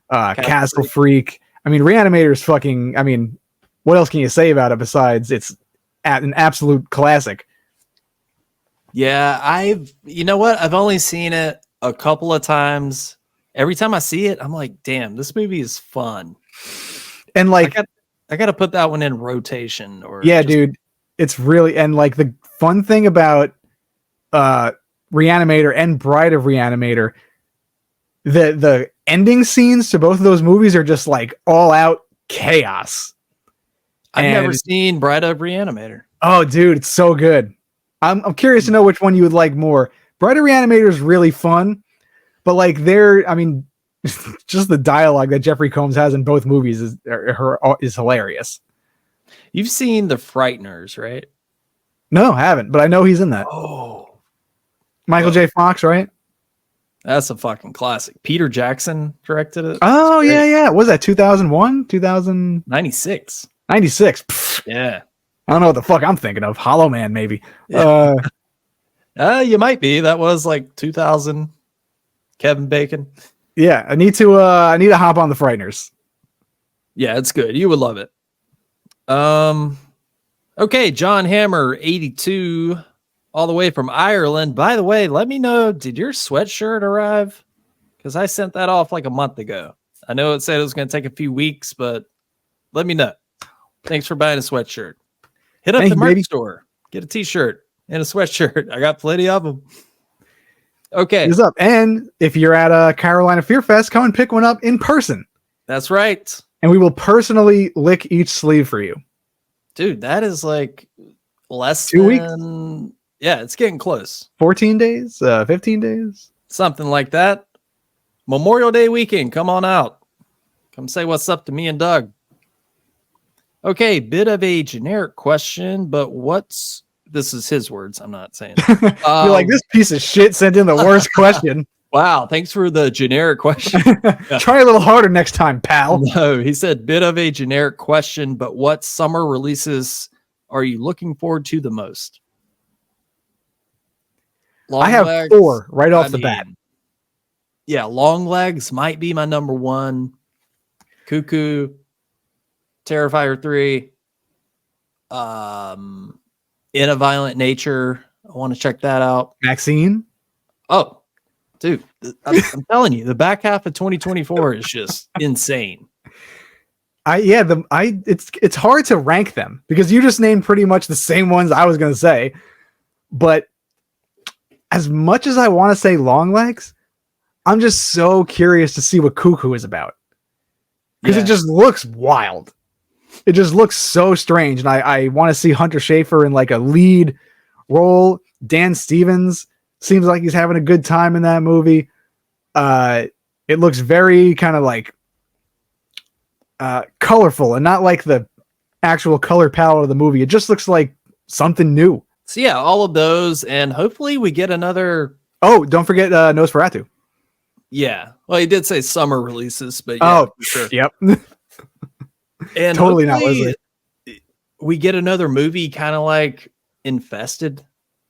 Castle Freak. I mean, Reanimator is fucking, I mean, what else can you say about it besides it's an absolute classic? Yeah, you know what? I've only seen it a couple of times every time I see it, I'm like, damn, this movie is fun. And like, I got to put that one in rotation. Or yeah, dude, it's really, and like the fun thing about Reanimator and Bride of Reanimator, the ending scenes to both of those movies are just like all out chaos. I've never seen Bride of Reanimator. Oh, dude, it's so good. I'm curious to know which one you would like more. Bride of Reanimator is really fun, but like I mean, just the dialogue that Jeffrey Combs has in both movies is hilarious. You've seen The Frighteners, right? No, haven't, but I know he's in that. Oh, Michael J. Fox, right? That's a fucking classic. Peter Jackson directed it. Oh, yeah. What was that 2001? 96. 96. Pfft. Yeah. I don't know what the fuck I'm thinking of. Hollow Man, maybe. Yeah. You might be. That was like 2000. Kevin Bacon. Yeah, I need to hop on The Frighteners. Yeah, it's good. You would love it. Okay, John Hammer, 82, all the way from Ireland. By the way, let me know, did your sweatshirt arrive? Because I sent that off like a month ago. I know it said it was going to take a few weeks, but let me know. Thanks for buying a sweatshirt. Hit up the merch store. Get a t-shirt and a sweatshirt. I got plenty of them. Okay. What's up? And if you're at Carolina Fear Fest, come and pick one up in person. That's right. And we will personally lick each sleeve for you. Dude, that is like less 2 weeks. Yeah, it's getting close. 14 days, 15 days. Something like that. Memorial Day weekend. Come on out. Come say what's up to me and Doug. Okay, bit of a generic question, but this is his words. I'm not saying. You're like, this piece of shit sent in the worst question. Wow, thanks for the generic question. Try a little harder next time, pal. No, he said bit of a generic question, but what summer releases are you looking forward to the most? I have 4 right off the bat. Yeah, Long Legs might be my number 1. Cuckoo, Terrifier 3, In a Violent Nature. I want to check that out. Maxine? Oh, dude, I'm telling you, the back half of 2024 is just insane. It's hard to rank them because you just named pretty much the same ones I was going to say. But as much as I want to say Long Legs, I'm just so curious to see what Cuckoo is about. Because it just looks wild. It just looks so strange. And I want to see Hunter Schafer in like a lead role. Dan Stevens seems like he's having a good time in that movie. It looks very kind of like colorful and not like the actual color palette of the movie. It just looks like something new. So yeah, all of those, and hopefully we get another. Oh, don't forget Nosferatu. Yeah, well, he did say summer releases, but yeah, for sure. Yep. And totally not Leslie. We get another movie kind of like Infested,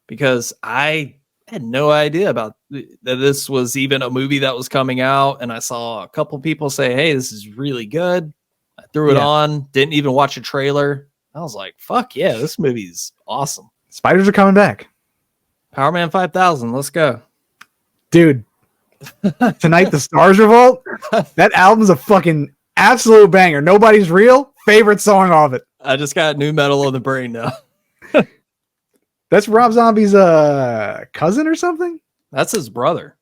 because I had no idea about that this was even a movie that was coming out, and I saw a couple people say, "Hey, this is really good." I threw it on, didn't even watch a trailer. I was like, "Fuck yeah, this movie's awesome." Spiders are coming back. Power Man 5000, let's go, dude. Tonight the Stars Revolt. That album's a fucking absolute banger. Nobody's Real. Favorite song of it. I just got new metal on the brain now. That's Rob Zombie's cousin or something? That's his brother.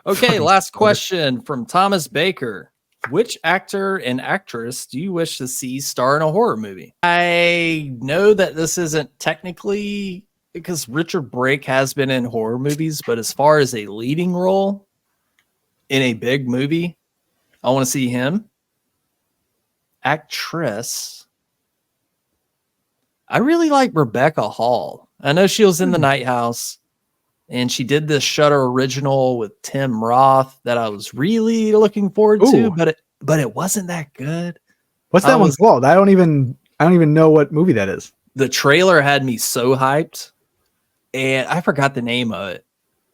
Okay, last question from Thomas Baker. Which actor and actress do you wish to see star in a horror movie? I know that this isn't technically because Richard Brake has been in horror movies, but as far as a leading role in a big movie, I want to see him. Actress, I really like Rebecca Hall. I know she was in The Night House, and she did this Shudder original with Tim Roth that I was really looking forward to, but it wasn't that good. What's that one called? I don't even know what movie that is. The trailer had me so hyped, and I forgot the name of it.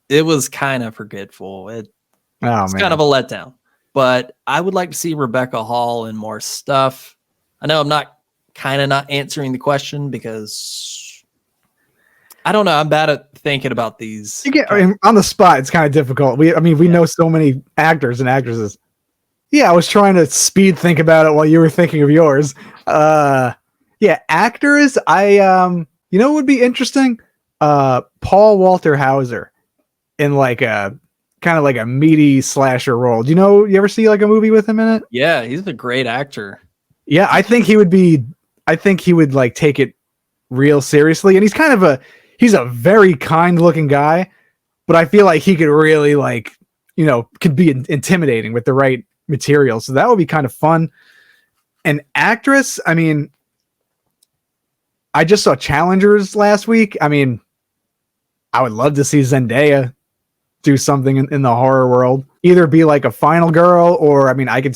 It was kind of forgetful. It's kind of a letdown. But I would like to see Rebecca Hall in more stuff. I know I'm not answering the question because I don't know. I'm bad at thinking about these. You get on the spot. It's kind of difficult. We know so many actors and actresses. Yeah, I was trying to speed think about it while you were thinking of yours. Yeah, actors. You know what would be interesting? Paul Walter Hauser in like a kind of like a meaty slasher role. Do you ever see like a movie with him in it? Yeah, he's a great actor. Yeah, I think he would like take it real seriously, and he's a very kind looking guy, but I feel like he could really could be intimidating with the right material. So that would be kind of fun. An actress, I mean, I just saw Challengers last week. I mean, I would love to see Zendaya do something in the horror world, either be like a final girl, or I mean, I can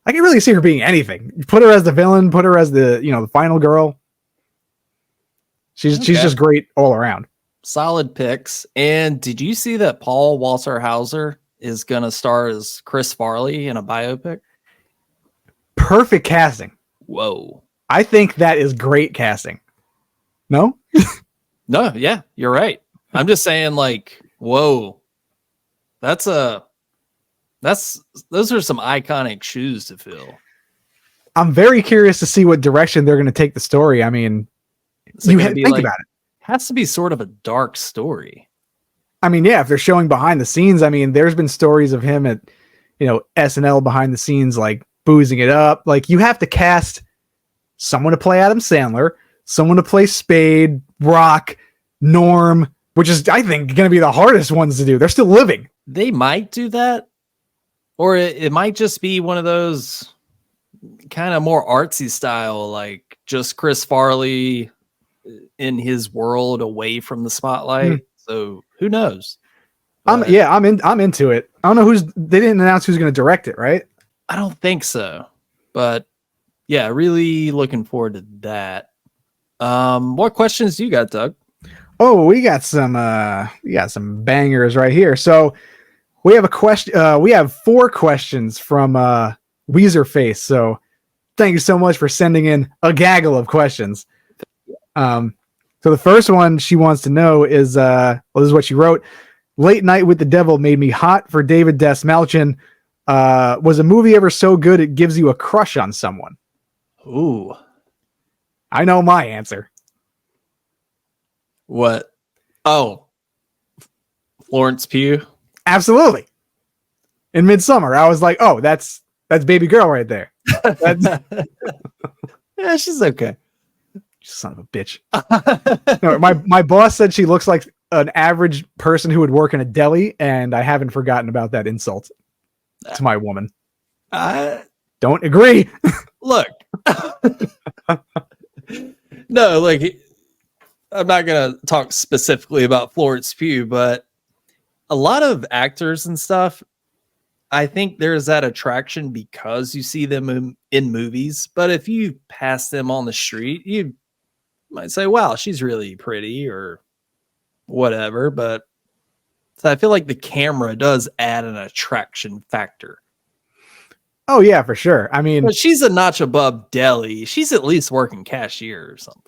really see her being anything. Put her as the villain, put her as the final girl. She's just great all around. Solid picks. And did you see that Paul Walter Hauser is going to star as Chris Farley in a biopic? Perfect casting. Whoa. I think that is great casting. No? No, yeah, you're right. I'm just saying, like, whoa. Those are some iconic shoes to fill. I'm very curious to see what direction they're going to take the story. I mean, you have to think about it. Has to be sort of a dark story. I mean, yeah, if they're showing behind the scenes, I mean, there's been stories of him at, SNL behind the scenes, like boozing it up. Like, you have to cast someone to play Adam Sandler, someone to play Spade, Rock, Norm, which is, I think, going to be the hardest ones to do. They're still living. They might do that, or it might just be one of those kind of more artsy style, like just Chris Farley in his world away from the spotlight. So who knows? I'm into it. I don't know they didn't announce who's going to direct it, right? I don't think so, but yeah, really looking forward to that. What questions do you got, Doug? Oh, we got some bangers right here. So we have a question. We have 4 questions from Weezerface. So thank you so much for sending in a gaggle of questions. So the first one she wants to know is, this is what she wrote. Late Night with the Devil made me hot for David Desmalchin. Was a movie ever so good it gives you a crush on someone? Ooh. I know my answer. What? Oh, Florence Pugh. Absolutely. In Midsummer, I was like, oh, that's baby girl right there. Yeah, she's okay. Son of a bitch. No, my boss said she looks like an average person who would work in a deli, and I haven't forgotten about that insult to my woman. Don't agree. Look. No, like, I'm not going to talk specifically about Florence Pugh, but a lot of actors and stuff, I think there's that attraction because you see them in movies. But if you pass them on the street, you might say, wow, she's really pretty or whatever. But so I feel like the camera does add an attraction factor. Oh, yeah, for sure. I mean, but she's a notch above deli. She's at least working cashier or something.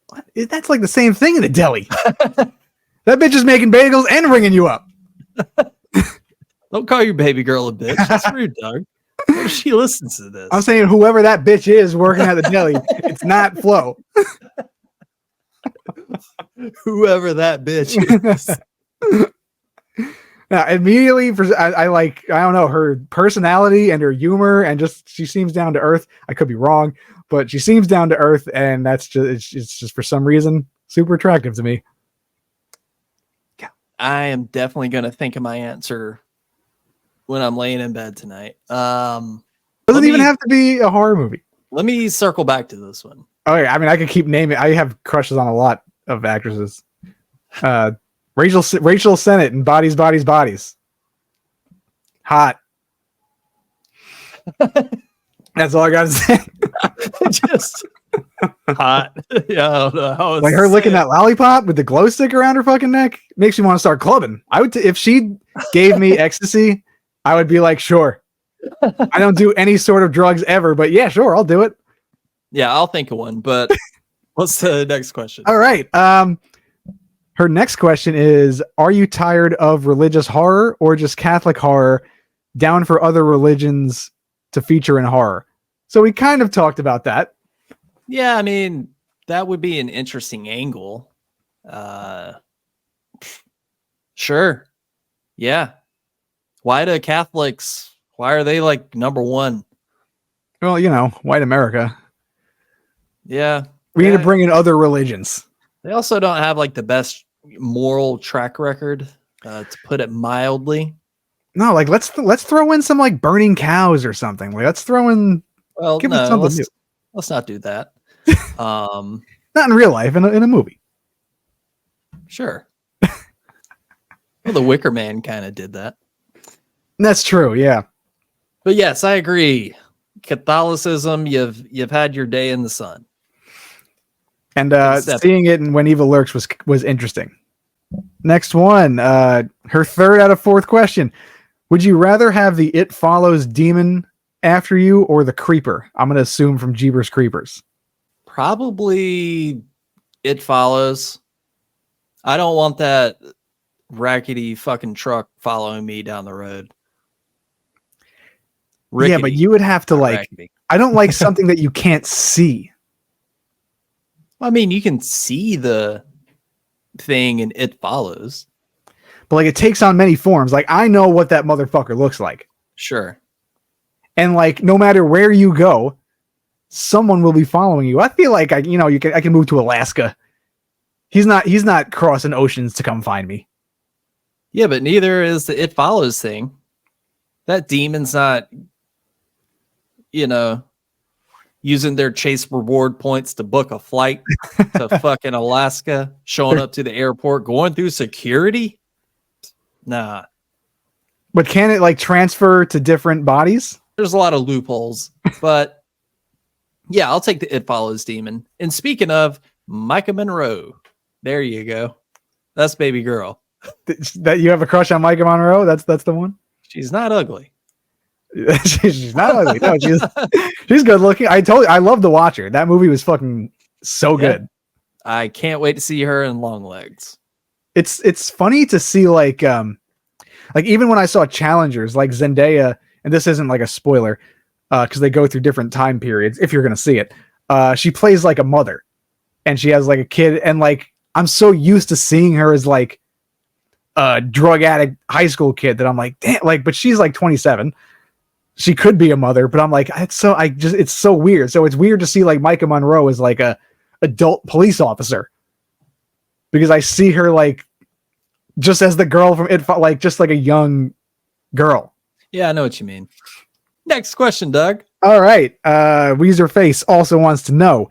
What? That's like the same thing in a deli. That bitch is making bagels and ringing you up. Don't call your baby girl a bitch. That's rude, Doug. What if she listens to this? I'm saying whoever that bitch is working at the deli, it's not Flo. Whoever that bitch is. Now, immediately, I don't know, her personality and her humor, and just she seems down to earth. I could be wrong, but she seems down to earth, and that's just it's just for some reason super attractive to me. I am definitely going to think of my answer when I'm laying in bed tonight. Doesn't even have to be a horror movie. Let me circle back to this one. Oh yeah, I mean, I could keep naming. I have crushes on a lot of actresses. Rachel Sennett in Bodies, Bodies, Bodies. Hot. That's all I got to say. Just hot. Yeah, I don't know how like her licking that lollipop with the glow stick around her fucking neck makes me want to start clubbing. I would if she gave me ecstasy, I would be like, sure. I don't do any sort of drugs ever, but yeah, sure, I'll do it. Yeah, I'll think of one, but What's the next question? All right. Her next question is, are you tired of religious horror or just Catholic horror? Down for other religions to feature in horror. So we kind of talked about that. Yeah, I mean, that would be an interesting angle. Sure. Yeah. Why are they like number one? Well, white America. Yeah. We need to bring in other religions. They also don't have like the best moral track record, to put it mildly. No, like let's throw in some like burning cows or something. Like let's throw in. Well, give no, it something new. Let's not do that. Not in real life, in a movie. Sure. Well, the Wicker Man kind of did that. That's true, yeah. But yes, I agree. Catholicism, you've had your day in the sun. And seeing it in When Evil Lurks was interesting. Next one, her third out of fourth question. Would you rather have the It Follows demon after you or the Creeper? I'm going to assume from Jeepers Creepers. Probably It Follows. I don't want that rackety fucking truck following me down the road. Rickety, yeah, but you would have to rackety. I don't like something that you can't see. I mean, you can see the thing and It Follows. But like it takes on many forms. Like I know what that motherfucker looks like. Sure. And like no matter where you go, someone will be following you. I feel like I can move to Alaska. He's not crossing oceans to come find me. Yeah, but neither is the It Follows thing. That demon's not, using their chase reward points to book a flight to fucking Alaska, showing up to the airport, going through security. Nah. But can it like transfer to different bodies? There's a lot of loopholes, but yeah, I'll take the It Follows demon. And speaking of Micah Monroe, there you go. That's baby girl. That you have a crush on Micah Monroe? That's the one? She's not ugly. She's not ugly. No, she's good looking. I told you, I love to watch her. That movie was fucking so good. I can't wait to see her in Long Legs. It's funny to see like even when I saw Challengers, like Zendaya, and this isn't like a spoiler, because they go through different time periods if you're gonna see it. She plays like a mother, and she has like a kid, and like I'm so used to seeing her as like a drug addict high school kid that I'm like, damn, like, but she's like 27. She could be a mother, but I'm like, it's so weird. So it's weird to see like Micah Monroe as like a adult police officer, because I see her like just as the girl from It, like just like a young girl. Yeah, I know what you mean. Next question, Doug. All right. Weezer Face also wants to know,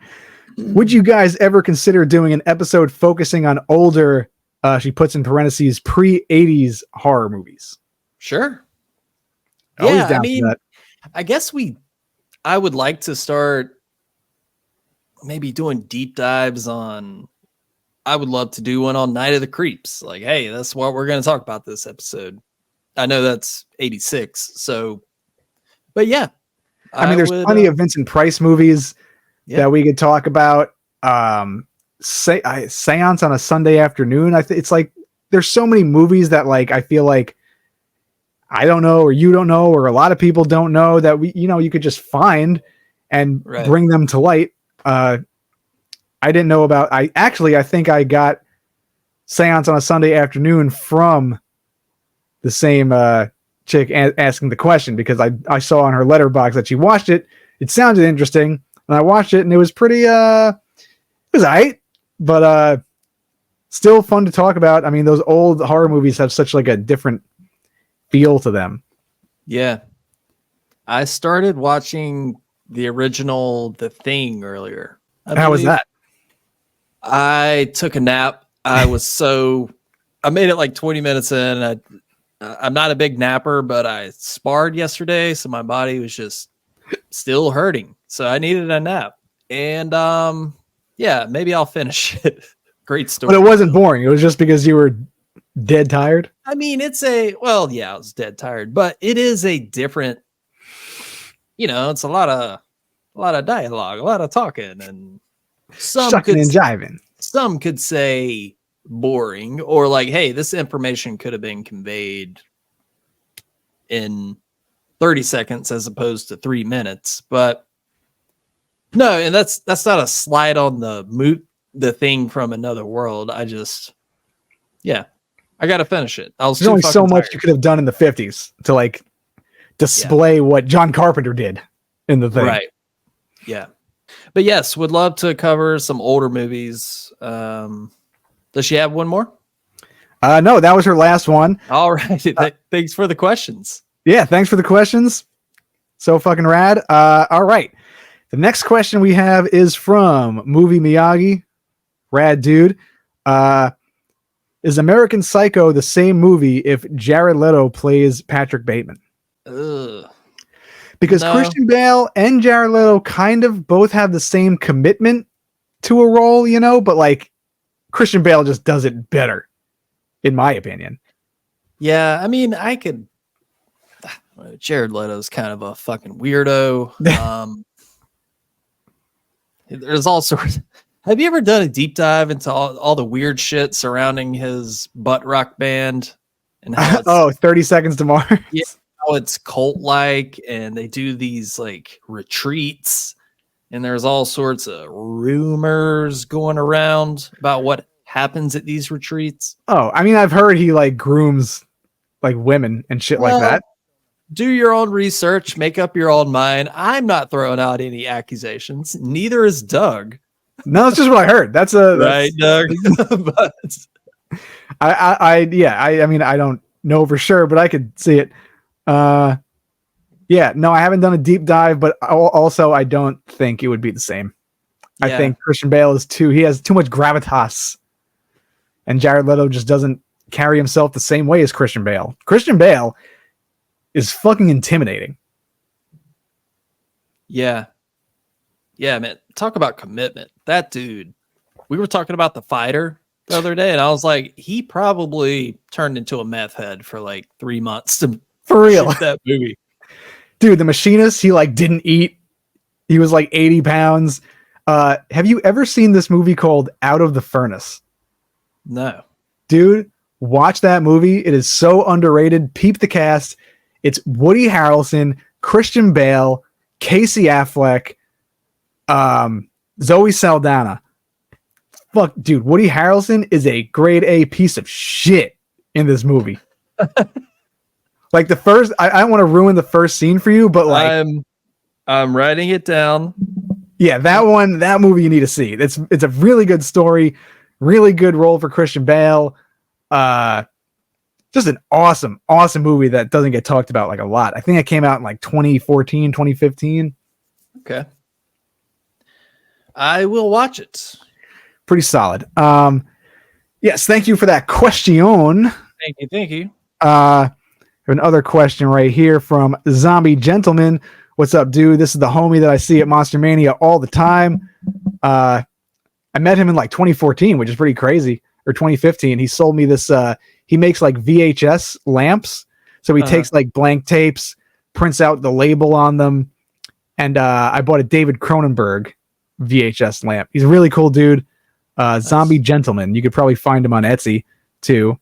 would you guys ever consider doing an episode focusing on older, she puts in parentheses, pre-80s horror movies? Sure. Always down for that. I guess I would like to start maybe doing deep dives on, I would love to do one on Night of the Creeps. Like, hey, that's what we're going to talk about this episode. I know that's 86. So, but yeah. I mean, there's plenty of Vincent Price movies that we could talk about. Seance on a Sunday afternoon. It's like, there's so many movies that like, I feel like I don't know, or you don't know, or a lot of people don't know that you could just find and bring them to light. I didn't know about, I think I got Seance on a Sunday afternoon from the same chick asking the question, because I saw on her letterbox that she watched it. It sounded interesting, and I watched it, and it was pretty, it was alright, but still fun to talk about. I mean, those old horror movies have such like a different feel to them. Yeah. I started watching the original The Thing earlier. How was that? I took a nap. I made it like 20 minutes in. I'm not a big napper, but I sparred yesterday, so my body was just still hurting. So I needed a nap. And yeah, maybe I'll finish it. Great story. But it wasn't boring. It was just because you were dead tired. I mean, I was dead tired, but it is a different, it's a lot of dialogue, a lot of talking, and Shucking and jiving. Some could say boring, or like, hey, this information could have been conveyed in 30 seconds as opposed to 3 minutes. But no, and that's not a slide on the thing from another world. I gotta finish it. There's only so much you could have done in the 50s to like display what John Carpenter did in the thing. Right. Yeah. But yes, would love to cover some older movies. Does she have one more? No, that was her last one. All right. Thanks for the questions. Yeah, thanks for the questions. So fucking rad. All right. The next question we have is from Movie Miyagi. Rad dude. Is American Psycho the same movie if Jared Leto plays Patrick Bateman? Ugh. Because No. Christian Bale and Jared Leto kind of both have the same commitment to a role, you know, but like Christian Bale just does it better, in my opinion. Yeah, I mean, I could. Jared Leto's kind of a fucking weirdo. There's all sorts. Have you ever done a deep dive into all the weird shit surrounding his butt rock band? And how 30 Seconds to Mars. Yeah, how it's cult-like, and they do these like retreats, and there's all sorts of rumors going around about what happens at these retreats. Oh, I mean, I've heard he like grooms like women and shit like that. Do your own research, make up your own mind. I'm not throwing out any accusations. Neither is Doug. No, that's just what I heard. That's Right, Doug. But I mean, I don't know for sure, but I could see it. Yeah, no, I haven't done a deep dive, but also I don't think it would be the same. I Yeah. think Christian Bale he has too much gravitas, and Jared Leto just doesn't carry himself the same way as Christian Bale. Christian Bale is fucking intimidating. Yeah, man. Talk about commitment. That dude. We were talking about The Fighter the other day, and I was like, he probably turned into a meth head for like 3 months to For real. shoot that movie. Dude, The Machinist, he like didn't eat. He was like 80 pounds. Have you ever seen this movie called Out of the Furnace? No. Dude, watch that movie. It is so underrated. Peep the cast. It's Woody Harrelson, Christian Bale, Casey Affleck, Zoe Saldana. Fuck, dude, Woody Harrelson is a grade A piece of shit in this movie. Like the first, I don't want to ruin the first scene for you, but like, I'm writing it down. yeah, that movie you need to see. It's a really good story, really good role for Christian Bale. Just an awesome movie that doesn't get talked about like a lot. I think it came out in like 2014, 2015. Okay. I will watch it. Pretty solid. Yes, thank you for that question. Thank you. Another question right here from Zombie Gentleman. What's up, dude? This is the homie that I see at Monster Mania all the time. I met him in like 2014, which is pretty crazy, or 2015. He sold me this. He makes like VHS lamps. So he takes like blank tapes, prints out the label on them. And I bought a David Cronenberg VHS lamp. He's a really cool dude. Zombie Gentleman. You could probably find him on Etsy too.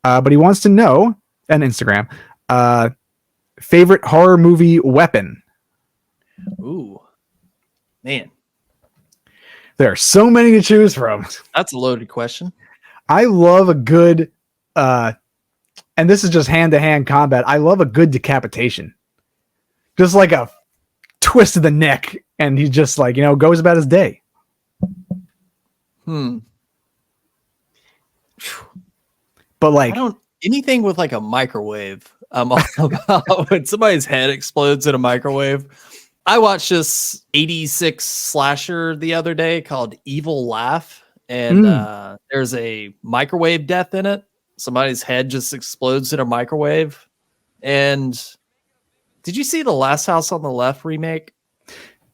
But he wants to know, and Instagram, favorite horror movie weapon. Ooh, man. There are so many to choose from. That's a loaded question. I love a good, and this is just hand-to-hand combat. I love a good decapitation. Just like a twist of the neck, and he just like, goes about his day. But like, I don't anything with like a microwave. I'm all about when somebody's head explodes in a microwave. I watched this 86 slasher the other day called Evil Laugh, and there's a microwave death in it. Somebody's head just explodes in a microwave. And did you see the Last House on the Left remake?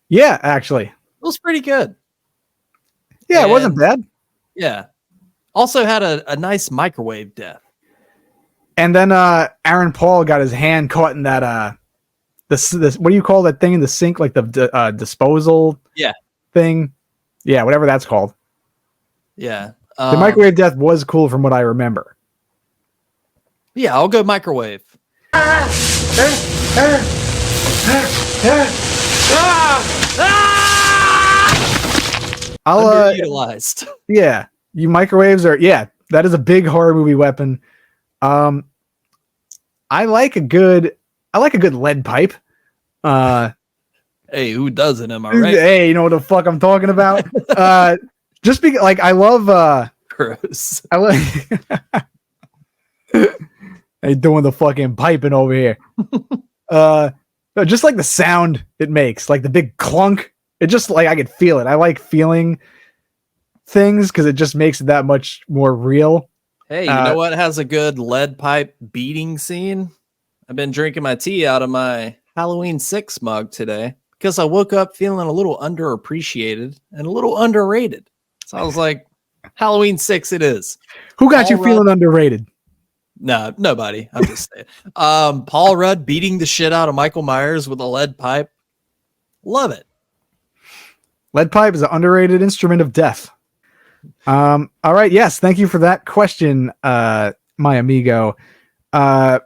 Yeah, actually. It was pretty good. Yeah, it wasn't bad. Yeah. Also had a nice microwave death. And then Aaron Paul got his hand caught in that this what do you call that thing in the sink, like the disposal Yeah. thing? Yeah, whatever that's called. Yeah. The microwave death was cool from what I remember. Yeah, I'll go microwave. Underutilized. Yeah, you microwaves are that is a big horror movie weapon. I like a good lead pipe. Hey, who doesn't? Am I right? Hey, you know what the fuck I'm talking about? Just because, like, I love Gross. I like hey, doing the fucking piping over here. No, just like the sound it makes, like the big clunk. It just like I could feel it. I like feeling things because it just makes it that much more real. Hey, you know what has a good lead pipe beating scene? I've been drinking my tea out of my Halloween 6 mug today because I woke up feeling a little underappreciated and a little underrated. So I was like, Halloween 6 it is. Who got you feeling underrated? No, nobody. I'm just saying. Paul Rudd beating the shit out of Michael Myers with a lead pipe. Love it. Lead pipe is an underrated instrument of death. All right. Yes. Thank you for that question, my amigo. And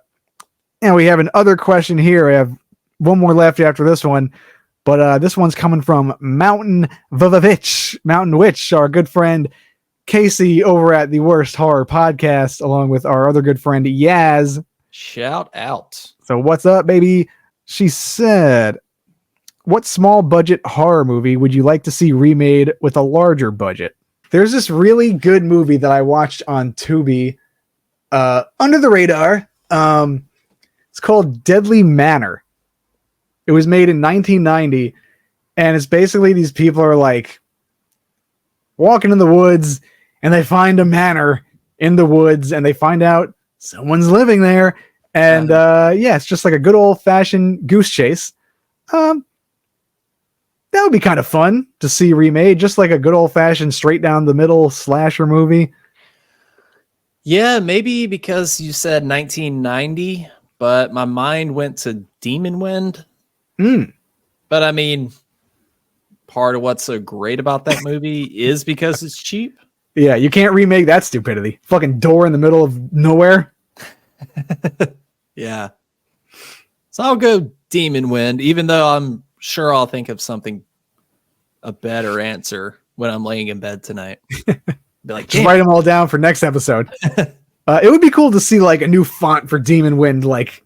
we have another question here. I have one more left after this one, but this one's coming from Mountain Witch, our good friend Casey over at the Worst Horror Podcast, along with our other good friend Yaz. Shout out. So what's up, baby? She said, what small budget horror movie would you like to see remade with a larger budget? There's this really good movie that I watched on Tubi, under the radar. It's called Deadly Manor. It was made in 1990, and it's basically these people are like walking in the woods, and they find a manor in the woods, and they find out someone's living there. And it's just like a good old-fashioned goose chase. That would be kind of fun to see remade, just like a good old-fashioned straight-down-the-middle slasher movie. Yeah, maybe because you said 1990, but my mind went to Demon Wind. But I mean, part of what's so great about that movie is because it's cheap. Yeah, you can't remake that stupidity. Fucking door in the middle of nowhere. Yeah. So I'll go Demon Wind, even though I'm sure I'll think of a better answer when I'm laying in bed tonight. Be like, just write them all down for next episode. It would be cool to see like a new font for Demon Wind, like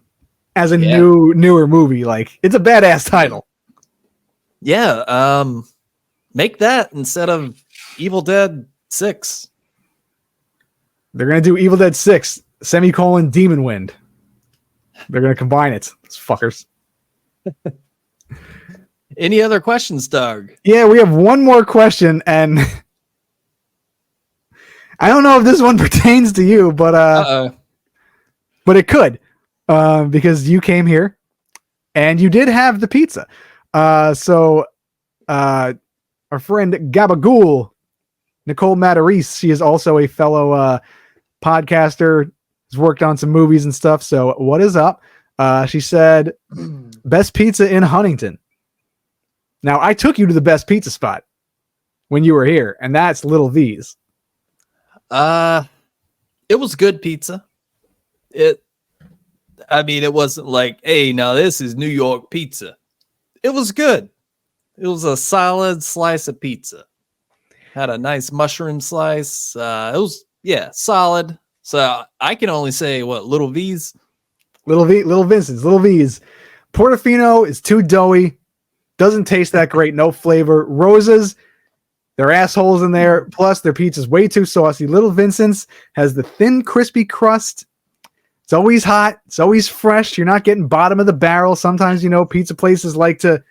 as a newer movie. Like it's a badass title. Yeah. Make that instead of Evil Dead 6. They're gonna do Evil Dead 6 Demon Wind. They're gonna combine it. Those fuckers. Any other questions, Doug? Yeah, we have one more question, and I don't know if this one pertains to you, but it could, because you came here and you did have the pizza. So our friend Gabagool, Nicole Matarese, she is also a fellow podcaster, has worked on some movies and stuff. So what is up? She said, best pizza in Huntington. Now, I took you to the best pizza spot when you were here, and that's Little V's. It was good pizza. It wasn't like, hey, now this is New York pizza. It was good. It was a solid slice of pizza. Had a nice mushroom slice. It was, solid. So I can only say Little V's. Little Vincent's, Little V's. Portofino is too doughy. Doesn't taste that great. No flavor. Rosa's, they're assholes in there. Plus, their pizza's way too saucy. Little Vincent's has the thin, crispy crust. It's always hot. It's always fresh. You're not getting bottom of the barrel. Sometimes, pizza places like to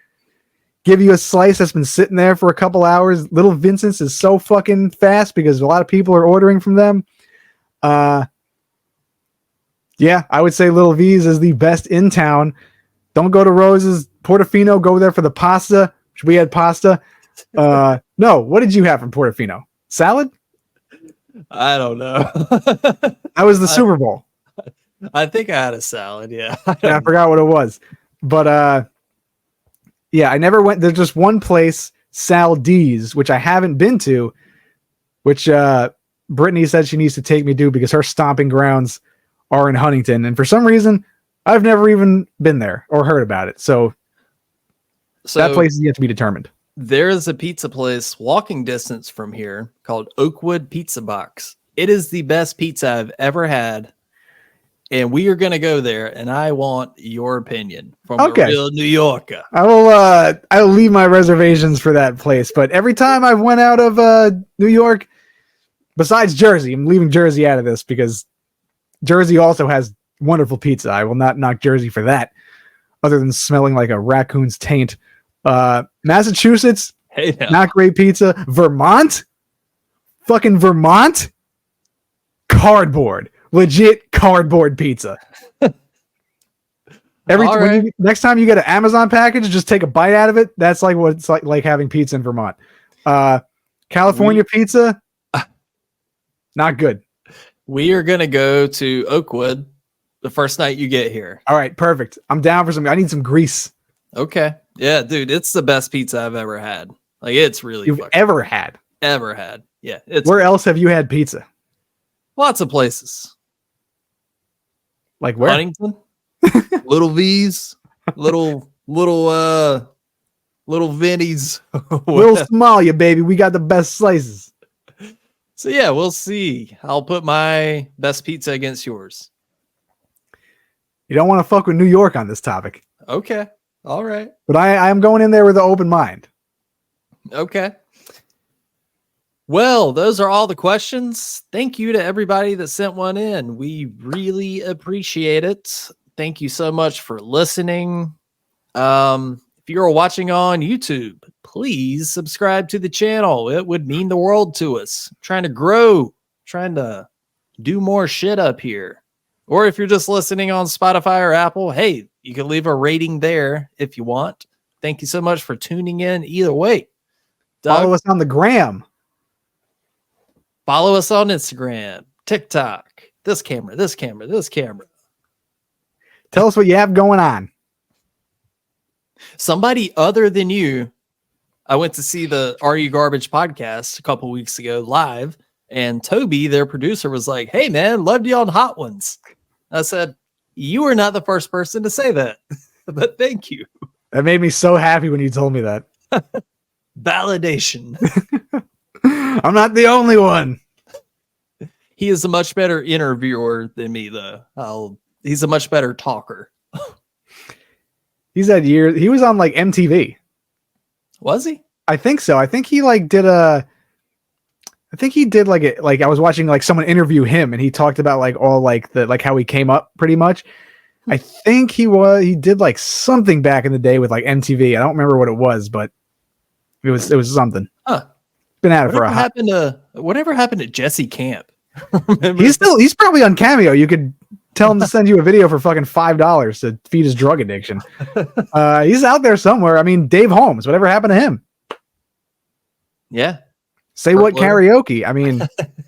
give you a slice that's been sitting there for a couple hours. Little Vincent's is so fucking fast because a lot of people are ordering from them. I would say Little V's is the best in town. Don't go to Rose's. Portofino, go there for the pasta. We had pasta. No, what did you have from Portofino? Salad? I don't know. That was the Super Bowl. I think I had a salad, yeah. I forgot what it was. But I never went. There's just one place. Sal D's, which I haven't been to, which Brittany said she needs to take me to because her stomping grounds are in Huntington. And for some reason, I've never even been there or heard about it. So that place is yet to be determined. There is a pizza place walking distance from here called Oakwood Pizza Box. It is the best pizza I've ever had. And we are going to go there, and I want your opinion from a real New Yorker. I will leave my reservations for that place. But every time I've went out of New York, besides Jersey, I'm leaving Jersey out of this because Jersey also has wonderful pizza. I will not knock Jersey for that, other than smelling like a raccoon's taint. Massachusetts, not great pizza. Vermont, fucking Vermont, cardboard. Legit cardboard pizza. Next time you get an Amazon package, just take a bite out of it. That's like what it's like having pizza in Vermont. California pizza, not good. We are gonna go to Oakwood the first night you get here. All right, perfect. I'm down for some. I need some grease. Okay, yeah, dude, it's the best pizza I've ever had. Like, it's really you've ever had. Yeah. Where else have you had pizza? Lots of places. Like where? Huntington, Little V's, little Vinny's, Little Somalia, baby. We got the best slices. So yeah, we'll see. I'll put my best pizza against yours. You don't want to fuck with New York on this topic. Okay, all right. But I am going in there with an open mind. Okay. Well, those are all the questions. Thank you to everybody that sent one in. We really appreciate it. Thank you so much for listening. If you're watching on YouTube, please subscribe to the channel. It would mean the world to us. I'm trying to grow, trying to do more shit up here. Or if you're just listening on Spotify or Apple, hey, you can leave a rating there if you want. Thank you so much for tuning in either way. Doug? Follow us on the gram. Follow us on Instagram, TikTok, this camera. Tell us what you have going on. Somebody other than you, I went to see the Are You Garbage podcast a couple weeks ago live, and Toby, their producer, was like, hey, man, loved you on Hot Ones. I said, you were not the first person to say that, but thank you. That made me so happy when you told me that. Validation. I'm not the only one. He is a much better interviewer than me, though. He's a much better talker. He's had years. He was on like MTV. Was he? I think so. I think he did I was watching like someone interview him, and he talked about like all like the like how he came up pretty much. I think he did like something back in the day with like MTV. I don't remember what it was, but it was something. Huh. Been at it for a whatever happened to Jesse Camp? He's probably on Cameo. You could tell him to send you a video for fucking $5 to feed his drug addiction. He's out there somewhere. I mean, Dave Holmes, whatever happened to him? Yeah. Say Kurt what Loder. Karaoke? I mean,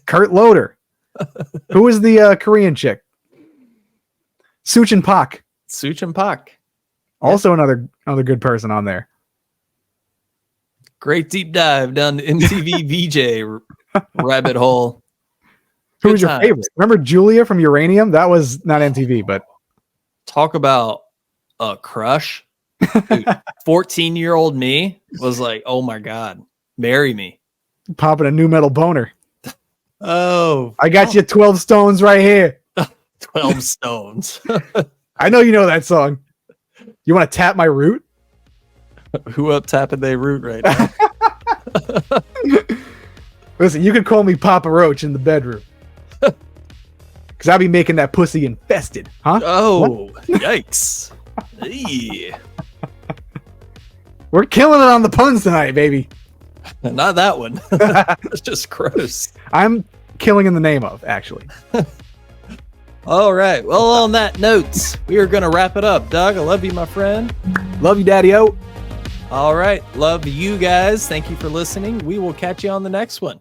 Kurt Loder. Who was the Korean chick? Suchin Pak. Also another good person on there. Great deep dive down the MTV VJ rabbit hole. Who was your favorite? Remember Julia from Uranium? That was not MTV, but talk about a crush. 14-year-old me was like, oh my God, marry me. Popping a new metal boner. Oh, I got you 12 stones right here. 12 stones. I know you know that song. You want to tap my root? Who up tapping they root right now? Listen, you could call me Papa Roach in the bedroom. Because I'll be making that pussy infested, huh? Oh, yikes. Hey. We're killing it on the puns tonight, baby. Not that one. That's just gross. I'm killing in the name of, actually. All right. Well, on that note, we are going to wrap it up. Doug, I love you, my friend. Love you, Daddy-O. All right. Love you guys. Thank you for listening. We will catch you on the next one.